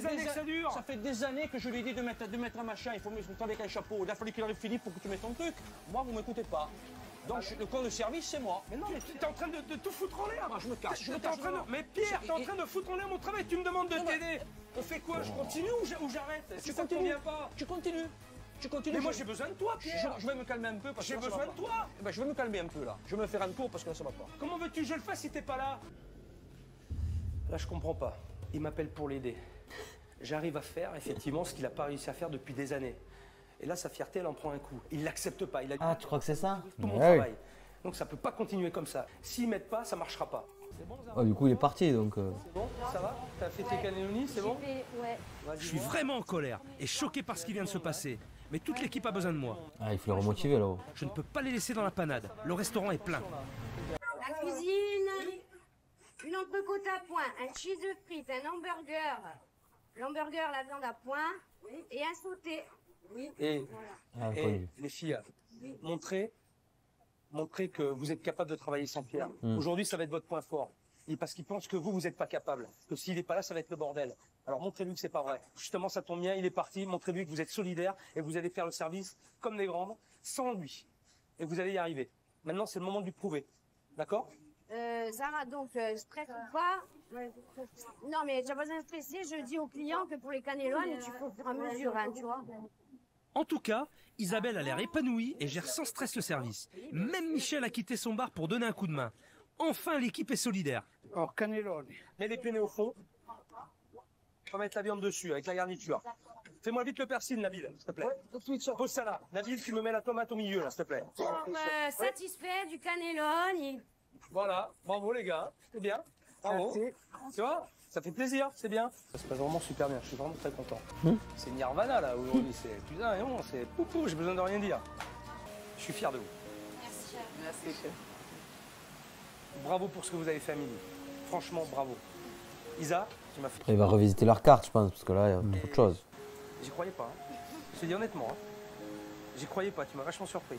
années que ça dure. Ça fait des années que je lui ai dit de mettre un machin. Il faut mettre avec un chapeau. Il a fallu qu'il arrive Philippe pour que tu mettes ton truc. Moi, vous m'écoutez pas. Donc le con de service, c'est moi. Mais non, mais tu es en train de tout foutre en l'air. Moi, je me casse. Mais Pierre, t'es en train de foutre en l'air mon travail. Tu me demandes de t'aider. On fait quoi? Je continue ou j'arrête? Si ça te convient pas. Tu continues. Mais moi j'ai besoin de toi, Pierre. Je vais me calmer un peu parce que j'ai besoin de toi. Eh ben, je vais me calmer un peu là. Je vais me faire un tour parce que là ça va pas. Comment veux-tu que je le fasse si t'es pas là? Là je comprends pas. Il m'appelle pour l'aider. J'arrive à faire effectivement ce qu'il a pas réussi à faire depuis des années. Et là sa fierté elle en prend un coup. Il l'accepte pas. Il a Ah, tu crois que c'est ça? tout mon travail. Donc ça peut pas continuer comme ça. S'ils m'aident pas, ça marchera pas. C'est bon, Zara? Du coup il est parti donc. C'est bon, ça va? T'as fait tes cannelloni, c'est bon? Je suis vraiment en colère et choqué par ce qui vient de se passer. Mais toute l'équipe a besoin de moi. Ah, il faut les remotiver là-haut. Je ne peux pas les laisser dans la panade. Le restaurant est plein. La cuisine, une entrecôte à point, un cheese de frites, un hamburger, l'hamburger, la viande à point et un sauté. Et les filles, montrez que vous êtes capable de travailler sans Pierre. Aujourd'hui, ça va être votre point fort. Et parce qu'il pense que vous n'êtes pas capable. Que s'il n'est pas là, ça va être le bordel. Alors montrez-lui que c'est pas vrai. Justement, ça tombe bien, il est parti. Montrez-lui que vous êtes solidaire et vous allez faire le service comme des grandes, sans lui. Et vous allez y arriver. Maintenant, c'est le moment de lui prouver. D'accord? Zara, donc, stress ou pas? Non, mais tu n'as pas besoin de stresser. Je dis aux clients que pour les cannellones, tu fais au fur et à mesure, hein, tu vois. En tout cas, Isabelle a l'air épanouie et gère sans stress le service. Même Michel a quitté son bar pour donner un coup de main. Enfin, l'équipe est solidaire. Alors, cannelloni. Mets les penne au fond. On va mettre la viande dessus avec la garniture. Fais-moi vite le persil, Nabil, s'il te plaît. Pose ça là. Nabil, tu me mets la tomate au milieu, là, s'il te plaît. Satisfait du cannelloni. Voilà, bravo les gars, c'est bien. Bravo. Tu vois, ça fait plaisir, c'est bien. Ça se passe vraiment super bien, je suis vraiment très content. C'est Nirvana là aujourd'hui, c'est putain, et bon, c'est poupou, j'ai besoin de rien dire. Je suis fier de vous. Merci, chef. Bravo pour ce que vous avez fait à midi. Franchement, bravo. Isa, tu m'as fait. Après, il va revisiter leur carte, je pense, parce que là, il y a beaucoup de choses. J'y croyais pas. Hein. Je te dis honnêtement. Hein. J'y croyais pas, tu m'as vachement surpris.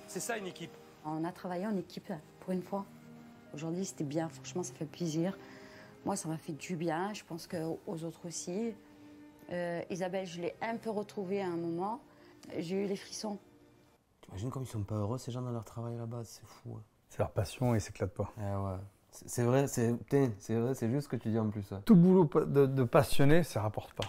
C'est ça une équipe. On a travaillé en équipe pour une fois. Aujourd'hui, c'était bien. Franchement, ça fait plaisir. Moi, ça m'a fait du bien. Je pense qu'aux autres aussi. Isabelle, je l'ai un peu retrouvée à un moment. J'ai eu les frissons. T'imagines comme ils sont pas heureux, ces gens, dans leur travail là-bas. C'est fou. Hein. C'est leur passion et ils s'éclatent pas. Ouais. C'est vrai, c'est juste ce que tu dis en plus. Ouais. Tout boulot de passionné, ça rapporte pas.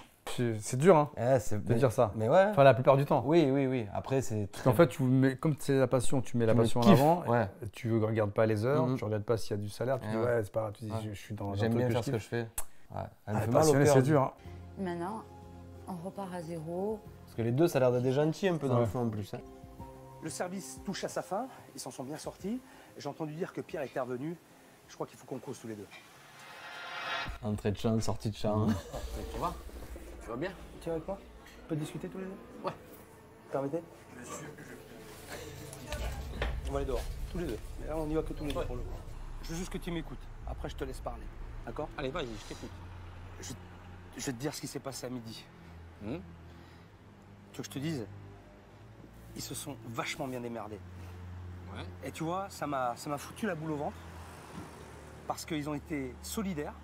C'est dur, hein, de dire ça. Mais ouais. Enfin, la plupart du temps. Oui. Après, c'est. Parce qu'en fait, comme c'est la passion, tu mets la passion en avant. Ouais. Tu ne regardes pas les heures, tu ne regardes pas s'il y a du salaire. Tu dis, ouais, c'est pas grave. Tu dis, je suis dans. J'aime bien faire ce que je fais. Ouais. Passionné, c'est dur. Hein. Maintenant, on repart à zéro. Parce que les deux, ça a l'air d'être des gentils un peu dans le fond en plus. Hein. Le service touche à sa fin, ils s'en sont bien sortis. J'ai entendu dire que Pierre était revenu. Je crois qu'il faut qu'on cause tous les deux. Entrée de champ, sortie de champ. Tu vois? Tu vas bien? Tu es avec moi? On peut discuter tous les deux? Ouais. Permettez? On va aller dehors, tous les deux. Mais là, on n'y va que tous les deux pour le coup. Je veux juste que tu m'écoutes. Après, je te laisse parler. D'accord? Allez, vas-y, je t'écoute. Je vais te dire ce qui s'est passé à midi. Tu veux que je te dise? Ils se sont vachement bien démerdés. Ouais. Et tu vois, ça m'a foutu la boule au ventre. Parce qu'ils ont été solidaires,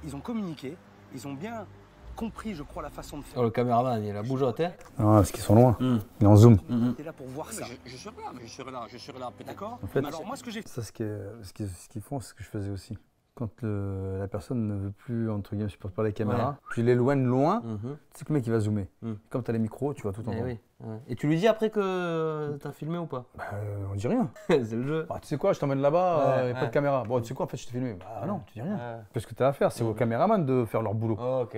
ils ont communiqué, ils ont bien compris, je crois, la façon de faire. Oh, le caméraman, il a la bougeotte, hein? Non, parce qu'ils sont loin. Il est en zoom. T'es là pour voir ça. Je serai là, peut-être. D'accord? En fait, alors moi, ce que j'ai ça, ce qu'ils font, c'est ce que je faisais aussi. Quand la personne ne veut plus, entre guillemets, supporte pas les caméras, tu l'éloignes loin, c'est que le mec il va zoomer. Comme tu as les micros, tu vas tout en voir. Et tu lui dis après que t'as filmé ou pas? On dit rien. C'est le jeu. Bah, tu sais quoi, je t'emmène là-bas, il n'y a pas de caméra. Bon, tu sais quoi, en fait, je t'ai filmé. Bah non, tu dis rien. Parce que tu as à faire, c'est aux caméramans de faire leur boulot. Ok,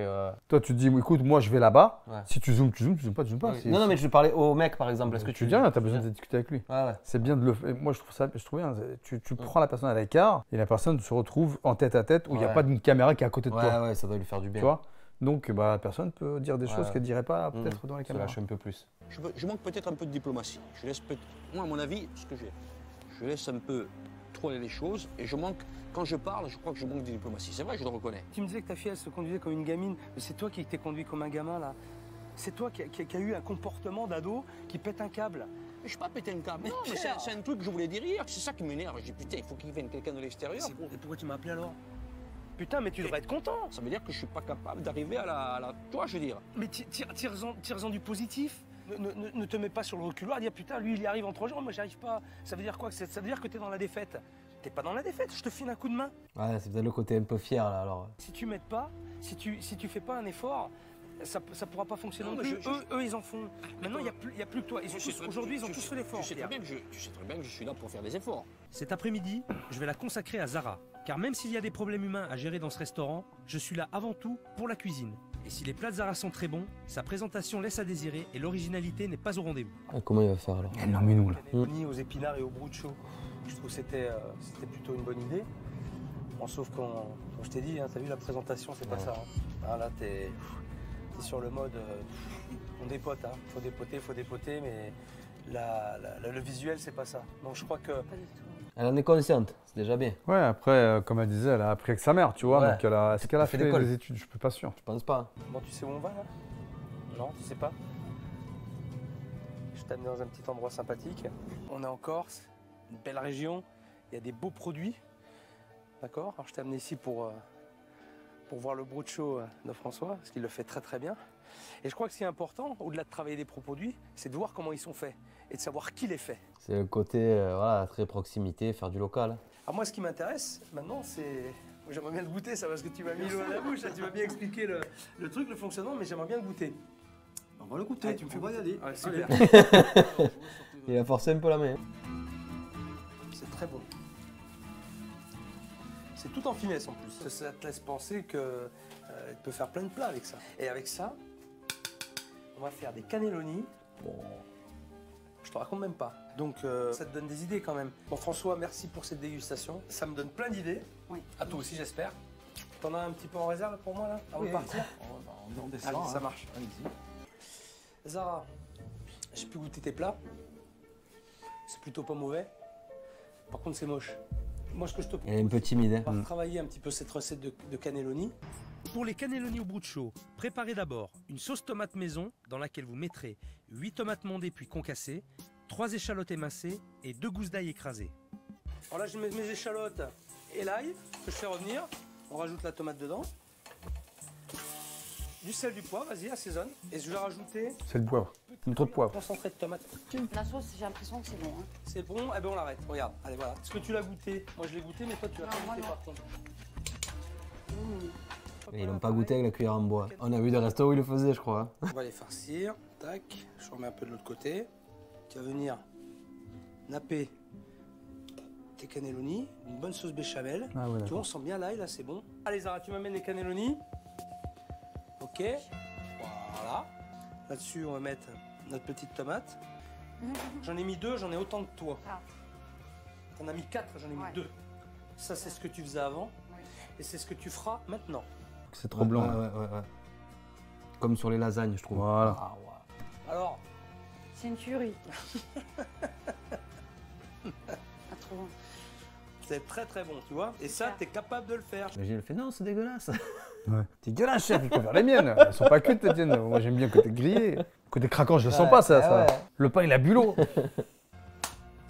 Toi, tu te dis, écoute, moi je vais là-bas. Si tu zoomes, tu zoomes pas, tu zoomes pas. Non, mais je parlais au mec par exemple. Est-ce que tu dis rien, tu as besoin de discuter avec lui. C'est bien de le faire. Moi, je trouve bien. Tu prends la personne à l'écart et la personne se retrouve en tête à tête où il n'y a pas d'une caméra qui est à côté de toi. Ouais, ça va lui faire du bien. Tu vois? Donc, la personne peut dire des choses qu'elle ne dirait pas peut-être dans les caméras. Ça lâche un peu plus. Je manque peut-être un peu de diplomatie. Moi, à mon avis, je laisse un peu contrôler les choses. Et je manque, quand je parle, je crois que je manque de diplomatie. C'est vrai, je le reconnais. Tu me disais que ta fille, elle se conduisait comme une gamine. Mais c'est toi qui t'es conduit comme un gamin, là. C'est toi qui a eu un comportement d'ado qui pète un câble. Je ne suis pas pété un câble. Non, mais c'est un truc que je voulais dire hier. C'est ça qui m'énerve. Je dis, putain, il faut qu'il vienne quelqu'un de l'extérieur. Et pourquoi tu m'as appelé alors? Putain, mais tu devrais être content. Ça veut dire que je suis pas capable d'arriver à la... Toi, je veux dire. Mais tire-en du positif. Ne te mets pas sur le reculoir, dire putain, lui, il y arrive en 3 jours, moi, j'y arrive pas. Ça veut dire quoi? Ça veut dire que t'es dans la défaite. T'es pas dans la défaite, je te file un coup de main. Ouais, c'est peut-être le côté un peu fier, là, alors. Si tu m'aides pas, si tu fais pas un effort, ça pourra pas fonctionner non plus. Eux, ils en font. Maintenant, il y a plus que toi. Aujourd'hui, ils ont tous fait l'effort. Tu sais très bien que je suis là pour faire des efforts. Cet après-midi, je vais la consacrer à Zara. Car même s'il y a des problèmes humains à gérer dans ce restaurant, je suis là avant tout pour la cuisine. Et si les plats de Zara sont très bons, sa présentation laisse à désirer et l'originalité n'est pas au rendez-vous. Ah, comment il va faire alors? Elle met nous là. Cannelloni aux épinards et au bruschetto. Je trouve que c'était plutôt une bonne idée. Bon, sauf comme je t'ai dit, hein, t'as vu la présentation, c'est pas ça. Hein. Ah, là, t'es sur le mode on dépote. Hein. Faut dépoter, mais le visuel, c'est pas ça. Donc je crois que... Elle en est consciente, c'est déjà bien. Ouais, après, comme elle disait, elle a appris avec sa mère, tu vois. Ouais. Donc est-ce qu'elle a fait des études? Je suis pas sûr. Je pense pas. Bon, tu sais où on va là? Non, tu sais pas? Je t'amène dans un petit endroit sympathique. On est en Corse, une belle région, il y a des beaux produits. D'accord? Alors je t'ai amené ici pour voir le bruschetto de François, parce qu'il le fait très très bien. Et je crois que ce qui est important, au-delà de travailler des produits, c'est de voir comment ils sont faits et de savoir qui les fait. C'est le côté, voilà, très proximité, faire du local. Alors moi, ce qui m'intéresse maintenant, c'est... J'aimerais bien le goûter, ça, parce que tu m'as mis l'eau à la bouche, là, tu m'as bien expliqué le truc, le fonctionnement, mais j'aimerais bien le goûter. On va le goûter, Allez, tu me fais pas y aller. Ouais, super. Il a forcé un peu la main. C'est très bon. C'est tout en finesse en plus. Ça te laisse penser que tu peux faire plein de plats avec ça. Et avec ça, on va faire des cannelloni. Bon, je te raconte même pas. Donc ça te donne des idées quand même. Bon François, merci pour cette dégustation. Ça me donne plein d'idées. Oui. À toi aussi j'espère. T'en as un petit peu en réserve pour moi là, avant de partir? On descend. Allez, ça hein. marche. Allez-y. Zara, j'ai pu goûter tes plats. C'est plutôt pas mauvais. Par contre c'est moche. Moi ce que je te propose, Elle est un peu timide. on va travailler un petit peu cette recette de cannelloni. Pour les cannelloni au bruschetto, préparez d'abord une sauce tomate maison dans laquelle vous mettrez 8 tomates mondées puis concassées, 3 échalotes émincées et 2 gousses d'ail écrasées. Alors là je mets mes échalotes et l'ail que je fais revenir. On rajoute la tomate dedans. Du sel, du poivre, vas-y, assaisonne. Et je vais rajouter... C'est le poivre. Trop de poivre. Concentré de tomate. La sauce, j'ai l'impression que c'est bon. Hein. C'est bon, eh ben on l'arrête. Regarde, allez voilà. Est-ce que tu l'as goûté? Moi je l'ai goûté, mais toi tu l'as pas moi, goûté non. par contre. Et ils l'ont pas goûté avec la cuillère en bois. On a vu des restos où ils le faisaient, je crois. On va les farcir. Tac, je remets un peu de l'autre côté. Tu vas venir napper tes cannelloni, une bonne sauce béchamel. Ah ouais, tu vois, on sent bien l'ail là, c'est bon. Allez Zara, tu m'amènes les cannelloni. Ok, voilà. Là-dessus, on va mettre notre petite tomate. J'en ai mis 2, j'en ai autant que toi. Ah. T'en as mis 4, j'en ai mis 2. Ça, c'est ce que tu faisais avant. Et c'est ce que tu feras maintenant. C'est trop blanc. Ouais. Comme sur les lasagnes, je trouve. Voilà. Ah, ouais. Alors, C'est une tuerie. Ah, trop bon. c'est très très bon, tu vois. Et ça, t'es capable de le faire. Mais j'ai fait non, c'est dégueulasse. Ouais. T'es dégueulasse, chef, je préfère les miennes. Elles sont pas cuites, tes tiennes. Moi, j'aime bien côté grillé. Côté craquant, je le sens pas, ça. ouais. Le pain, il a bu l'eau.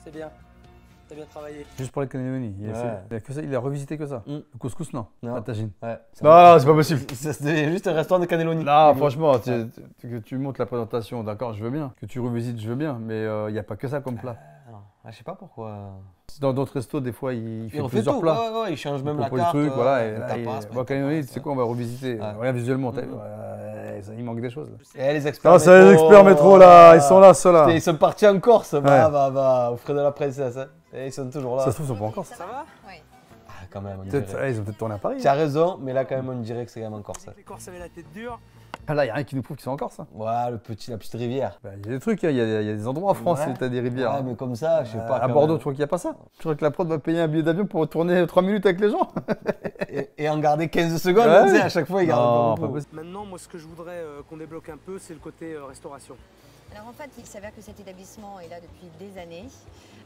C'est bien. T'as bien travaillé. Juste pour les cannelloni. Il a revisité que ça. Mm. Le couscous, non. Non. La tagine. Ouais. Non, c'est pas possible. C'est juste un restaurant de cannelloni. Non, franchement, que tu montes la présentation, d'accord, je veux bien. Que tu revisites, je veux bien. Mais il n'y a pas que ça comme plat. Je sais pas pourquoi. Dans d'autres restos, des fois, il fait refait plusieurs tout. plats. Ouais, il change même la propose carte. le truc, voilà. Et le là, tapas, bon, cannelloni, tu sais quoi, on va revisiter. Ouais. Regarde visuellement, il manque des choses. Là. Et les experts Ah, c'est les experts métro là, ils sont là, ceux-là. Ils sont partis en Corse, au frais de la princesse. Hein. Et ils sont toujours là. Ça se trouve, ils sont pas en Corse. Ça va? Oui. Ah, quand même, on Ils dirait. ont peut-être tourné à Paris. Tu as raison, mais là, quand même, on dirait que c'est quand même en Corse. Les Corses avaient la tête dure. Ah là, il n'y a rien qui nous prouve qu'ils sont en Corse. Voilà, la petite rivière. Il y a des trucs, il y a des endroits en France où tu as des rivières. Ouais, mais comme ça, je sais pas. À Bordeaux, tu crois qu'il n'y a pas ça? Tu crois que la prod va payer un billet d'avion pour tourner 3 minutes avec les gens? Et en garder 15 secondes, Ouais. tu sais, à chaque fois, il garde Non, beaucoup. pas possible. Maintenant, moi, ce que je voudrais qu'on débloque un peu, c'est le côté restauration. Alors en fait, il s'avère que cet établissement est là depuis des années.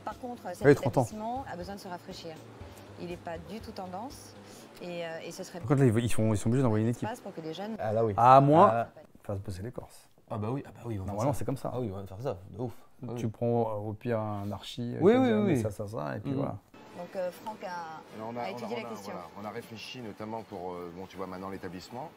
Par contre, cet Oui, 30 ans. établissement a besoin de se rafraîchir. Il n'est pas du tout tendance et ce serait Par contre, là, ils sont obligés d'envoyer une équipe. pour que les jeunes... Ah là oui. À moins faire bosser les Corses. Ah bah oui, ils vont faire Normalement, ça. c'est comme ça. Ah oui, ils vont faire ça, de ouf. Ah Tu oui. prends au pire un archi, Oui, qui va oui, dire, oui. mais ça, et puis voilà. Donc Franck a étudié la question. Voilà, on a réfléchi notamment pour, bon, tu vois maintenant l'établissement.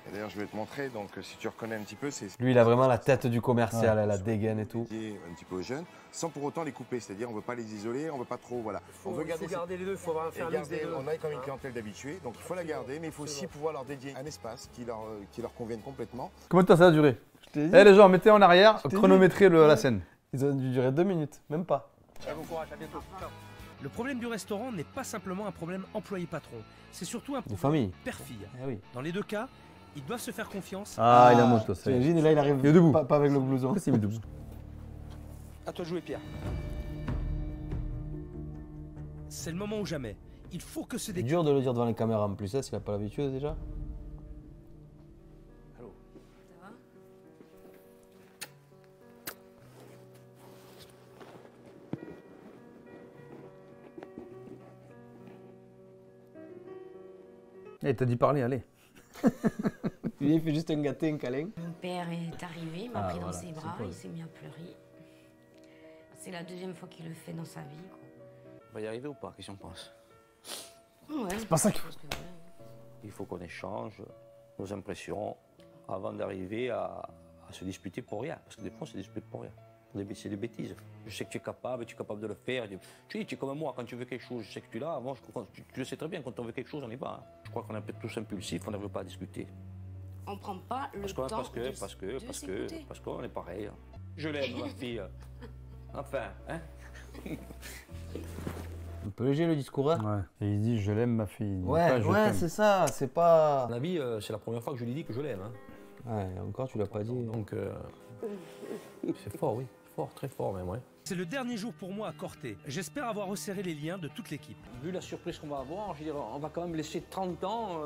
Et d'ailleurs, je vais te montrer, donc si tu reconnais un petit peu, c'est... Lui, il a vraiment la tête du commercial, la dégaine et tout. Un petit peu aux jeunes, sans pour autant les couper, c'est-à-dire on ne veut pas les isoler, on ne veut pas trop, voilà. On veut Il faut garder les deux, il faut faire un mix des deux. On a comme une clientèle d'habitués, donc il faut la garder, mais il faut aussi pouvoir leur dédier un espace qui leur convienne complètement. Combien de temps ça a duré? Eh les gens, mettez en arrière, chronométrez la scène. Ils ont dû durer 2 minutes, même pas. Bon courage, à bientôt. Le problème du restaurant n'est pas simplement un problème employé-patron, c'est surtout un De problème famille. père-fille. Eh oui. Dans les deux cas, ils doivent se faire confiance. Ah, il a moto, ça y est. T'imagines, et là, il arrive Il est debout. pas avec le blouson. C'est debout. À toi de jouer, Pierre. C'est le moment ou jamais. Il faut que ce C'est déclic... dur de le dire devant les caméras en plus, hein, s'il n'a pas l'habitude déjà. Il t'a dit parler, allez. Il fait juste un gâté, un câlin. Mon père est arrivé, il m'a pris dans voilà, ses c'est bras, cool. il s'est mis à pleurer. C'est la deuxième fois qu'il le fait dans sa vie. Quoi. On va y arriver ou pas? Qu'est-ce qu'on pense? Ouais, C'est pas ça qu'il faut. Il faut qu'on échange nos impressions avant d'arriver à se disputer pour rien. Parce que des fois, on se dispute pour rien. C'est des bêtises. Je sais que tu es capable de le faire. Tu es comme moi, quand tu veux quelque chose, je sais que tu l'as. Avant, tu le sais très bien, quand on veut quelque chose, on y va. Hein. Je crois qu'on est peut-être tous impulsifs, on n'arrive pas à discuter. on prend pas le Parce temps parce qu'on est pareil. Hein. Je l'aime, ma fille. Enfin, hein. Un peu léger le discours, hein. Ouais. Et il dit, je l'aime ma fille. Il dit Ouais, pas, je ouais, t'aime. c'est ça, c'est pas... À mon avis, c'est la première fois que je lui dis que je l'aime. Hein. Ouais, encore tu l'as pas dit. Donc, c'est fort, oui. Fort, très fort même, ouais. C'est le dernier jour pour moi à Corté. J'espère avoir resserré les liens de toute l'équipe. Vu la surprise qu'on va avoir, je veux dire, on va quand même laisser 30 ans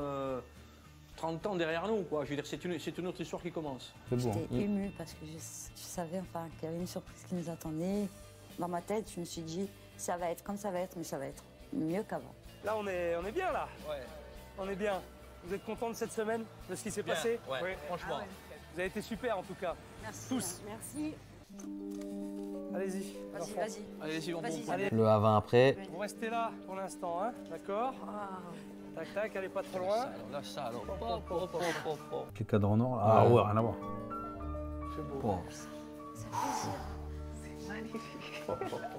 derrière nous, quoi. Je veux dire, c'est une autre histoire qui commence. C'est bon. J'étais émue parce que je savais enfin, qu'il y avait une surprise qui nous attendait. Dans ma tête, je me suis dit, ça va être comme ça va être, mais ça va être mieux qu'avant. Là, on est bien, là. Ouais. On est bien. Vous êtes content de cette semaine, de ce qui s'est passé? Ouais, Oui, franchement. Vous avez été super, en tout cas. Merci. Tous. Merci. Allez-y. Vas-y, enfants. vas-y. Allez-y, on Vas-y, Allez. Le avant-après. Vous restez là pour l'instant, hein? D'accord? Tac, tac, allez pas trop loin. La salle, Les cadrans en or, ah ouais, rien à voir. C'est beau. Bon. C'est magnifique.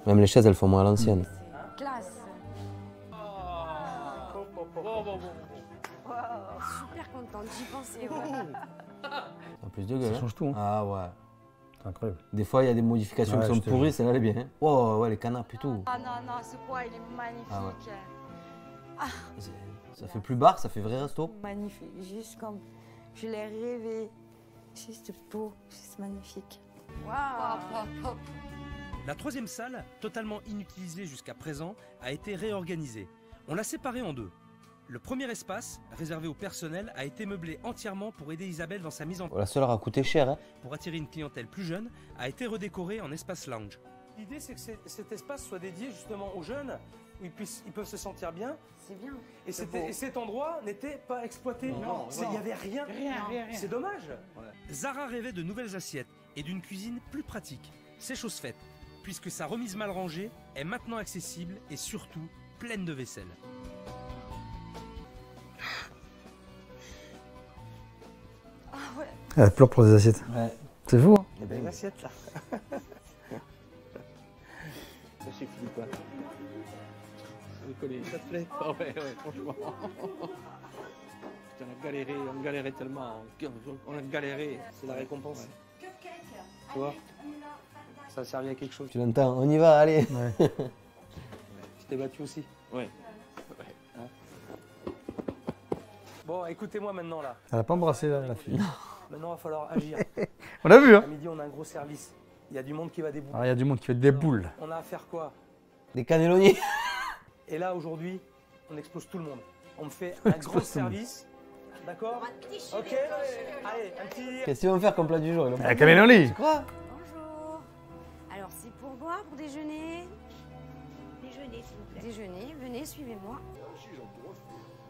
Même les chaises, elles font moins à l'ancienne. Classe. Super contente, j'y pensais. Ouais. En plus de gueule. Ça change tout, hein. Ah ouais. C'est incroyable. Des fois, il y a des modifications Ouais, qui sont je te pourries, jure. celle-là, elle est bien. Hein. Oh, ouais, les canapes et tout. Ah non, non, ce quoi, il est magnifique. Ah ouais. Ça fait plus bar, ça fait vrai resto. Magnifique, juste comme je l'ai rêvé. Juste beau, juste magnifique. Waouh. La troisième salle, totalement inutilisée jusqu'à présent, a été réorganisée. On l'a séparée en deux. Le premier espace, réservé au personnel, a été meublé entièrement pour aider Isabelle dans sa mise en La seule a coûté cher, hein. pour attirer une clientèle plus jeune, a été redécoré en espace lounge. L'idée, c'est que cet espace soit dédié justement aux jeunes, où ils peuvent se sentir bien. C'est bien. Et cet endroit n'était pas exploité. Il n'y avait rien. C'est dommage. Zara rêvait de nouvelles assiettes et d'une cuisine plus pratique. C'est chose faite, puisque sa remise mal rangée est maintenant accessible et surtout pleine de vaisselle. Ah ouais. Elle pleure pour des assiettes. Ouais. C'est fou, hein. Il y a bien une assiette là. Ça suffit pas. Ça te plaît? Ah ouais, franchement. Putain, on a galéré tellement. On a galéré. C'est la récompense. Tu vois? Ça a servi à quelque chose. Tu l'entends, on y va, allez. Ouais. Tu t'es battu aussi. Ouais. Bon, écoutez-moi maintenant là. Elle a pas embrassé la fille. Maintenant, il va falloir agir. On a vu, hein. À midi, on a un gros service. Il y a du monde qui va débouler. Alors, il y a du monde qui fait des boules. On a à faire quoi? Des cannelloni. Et là, aujourd'hui, on explose tout le monde. On me fait un gros service. D'accord? Ok, allez, un petit... Qu'est-ce qu'ils vont faire comme plat du jour? La caméloli. Quoi? pour déjeuner? Déjeuner, s'il vous plaît. Déjeuner, venez, suivez-moi.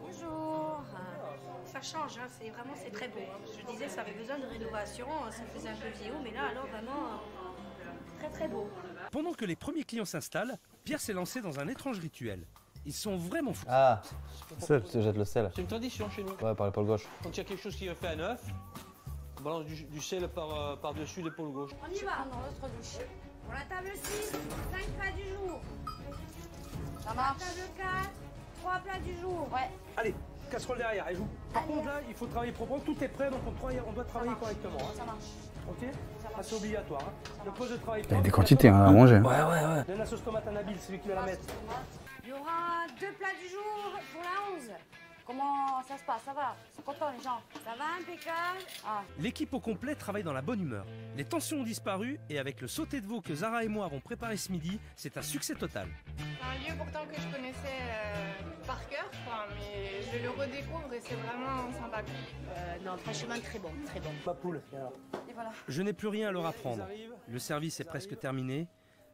Bonjour. Ça change, hein, c'est très beau. Je disais, ça avait besoin de rénovation, ça faisait un peu vieillot, mais là, alors vraiment, très très beau. Pendant que les premiers clients s'installent, Pierre s'est lancé dans un étrange rituel. Ils sont vraiment fous. Ah, je te jette le sel. C'est une tradition chez nous. Ouais, par l'épaule gauche. Quand il y a quelque chose qui est fait à neuf, on balance du sel par-dessus l'épaule gauche. On y va dans l'autre douche. Pour la table 6, 5 plats du jour. Ça marche. La table 4, 3 plats du jour. Ouais. Allez, casserole derrière, et joue. Par contre, là, il faut travailler proprement. Tout est prêt, donc on doit travailler correctement. Hein. Ça marche. Ok? Ça, c'est obligatoire. Hein. Le poste de travail. Il y a des quantités à manger. Ouais. Donne la sauce tomate à Nabil, c'est lui qui va la mettre. Il y aura 2 plats du jour pour la 11. Comment ça se passe? Ça va? Ils sont contents les gens? Ça va, impeccable. Ah. L'équipe au complet travaille dans la bonne humeur. Les tensions ont disparu et avec le sauté de veau que Zara et moi avons préparé ce midi, c'est un succès total. C'est un lieu pourtant que je connaissais par cœur, mais je le redécouvre et c'est vraiment sympa. Non, franchement, très bon, très bon. Ma poule, alors. Et voilà. Je n'ai plus rien à leur apprendre. Le service est presque terminé.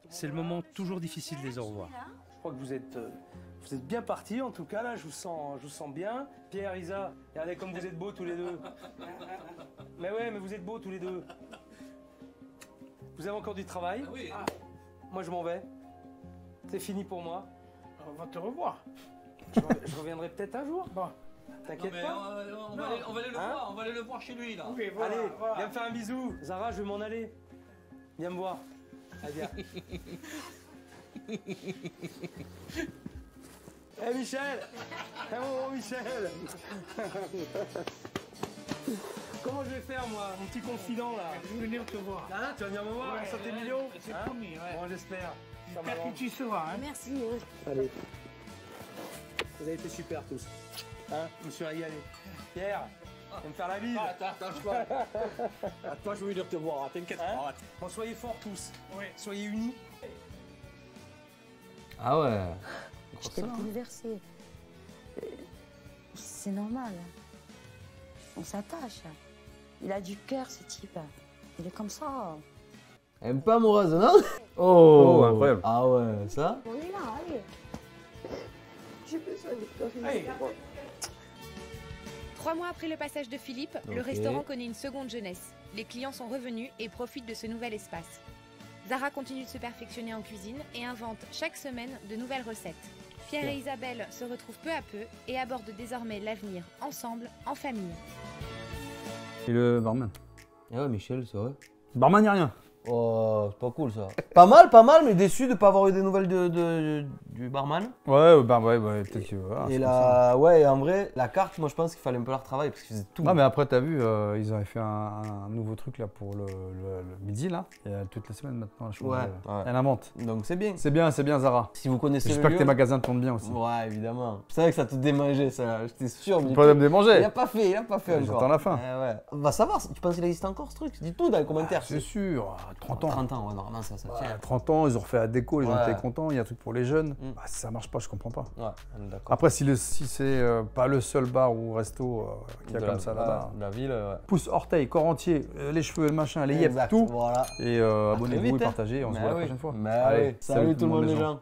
C'est le moment toujours difficile des au revoir. Je crois que vous êtes bien partis, en tout cas, là, je vous sens bien. Pierre, Isa, regardez comme vous êtes beaux tous les deux. Mais ouais, mais vous êtes beaux tous les deux. Vous avez encore du travail. Oui. Moi, je m'en vais. C'est fini pour moi. On va te revoir. Je reviendrai peut-être un jour. Bon. T'inquiète pas. On va aller le voir, on va aller le voir chez lui là. Oui, voilà, Allez, voilà. viens me faire un bisou. Zara, je vais m'en aller. Viens me voir. Allez, viens. Eh Michel! Eh mon Michel! Comment je vais faire moi, mon petit confident là? Je vais venir te voir. Ah, tu vas venir me voir, Ouais, ça t'es mignon? C'est promis, ouais. Bon, j'espère. Ça J'espère m'arrange. que tu seras. Hein. Merci. Allez. Vous avez été super tous. Hein? Je me suis régalé. Pierre, viens me faire la bise. Toi, je veux venir te voir, t'inquiète pas. Bon, soyez forts tous. Oui. Soyez unis. Ah ouais. J'étais bouleversée. C'est normal. On s'attache. Il a du cœur, ce type. Il est comme ça. Elle est pas amoureuse, non? Oh, incroyable. Ah ouais, ça? On est là, allez. J'ai besoin de toi. Hey. 3 mois après le passage de Philippe, le Ok. restaurant connaît une seconde jeunesse. Les clients sont revenus et profitent de ce nouvel espace. Zara continue de se perfectionner en cuisine et invente chaque semaine de nouvelles recettes. Pierre et Isabelle se retrouvent peu à peu et abordent désormais l'avenir ensemble, en famille. Et le barman. Ah ouais, Michel, c'est vrai. Barman, y a rien. Oh, c'est pas cool ça. Pas mal, mais déçu de pas avoir eu des nouvelles du barman. Ouais, peut-être que. Voilà, Et c'est là, ouais, en vrai, la carte, moi je pense qu'il fallait un peu la retravailler parce qu'ils faisaient tout. comme ça. Non, mais après, t'as vu, ils avaient fait un nouveau truc là pour le midi là. Et toute la semaine maintenant, je Ouais, crois. ouais. Elle invente. Donc c'est bien. C'est bien, Zara. Si vous connaissez le J'espère que lieu- tes magasins tournent bien aussi. Ouais, évidemment. Je savais que ça te démangeait, ça. J'étais sûr. Tu mais pourrais me démanger. Il a pas fait encore. J'attends la fin. Ouais. On va savoir, tu penses qu'il existe encore ce truc? Dis tout dans les commentaires. C'est sûr, 30 ans. 30 ans, ouais, normalement ça tient. 30 ans, ils ont refait la déco, les gens Ouais. étaient contents, il y a un truc pour les jeunes. Bah, si ça marche pas, je comprends pas. Ouais, on est d'accord. Après, si c'est pas le seul bar ou resto qu'il y a De comme la- ça là-bas. de la ville, ouais. Pouce, orteil, corps entier, les cheveux, le machin, les yep, Exact, tout. voilà. Et abonnez-vous vite, et hein. partagez, on se Mais voit la oui. prochaine fois. Mais Allez, oui. Salut tout le monde les gens.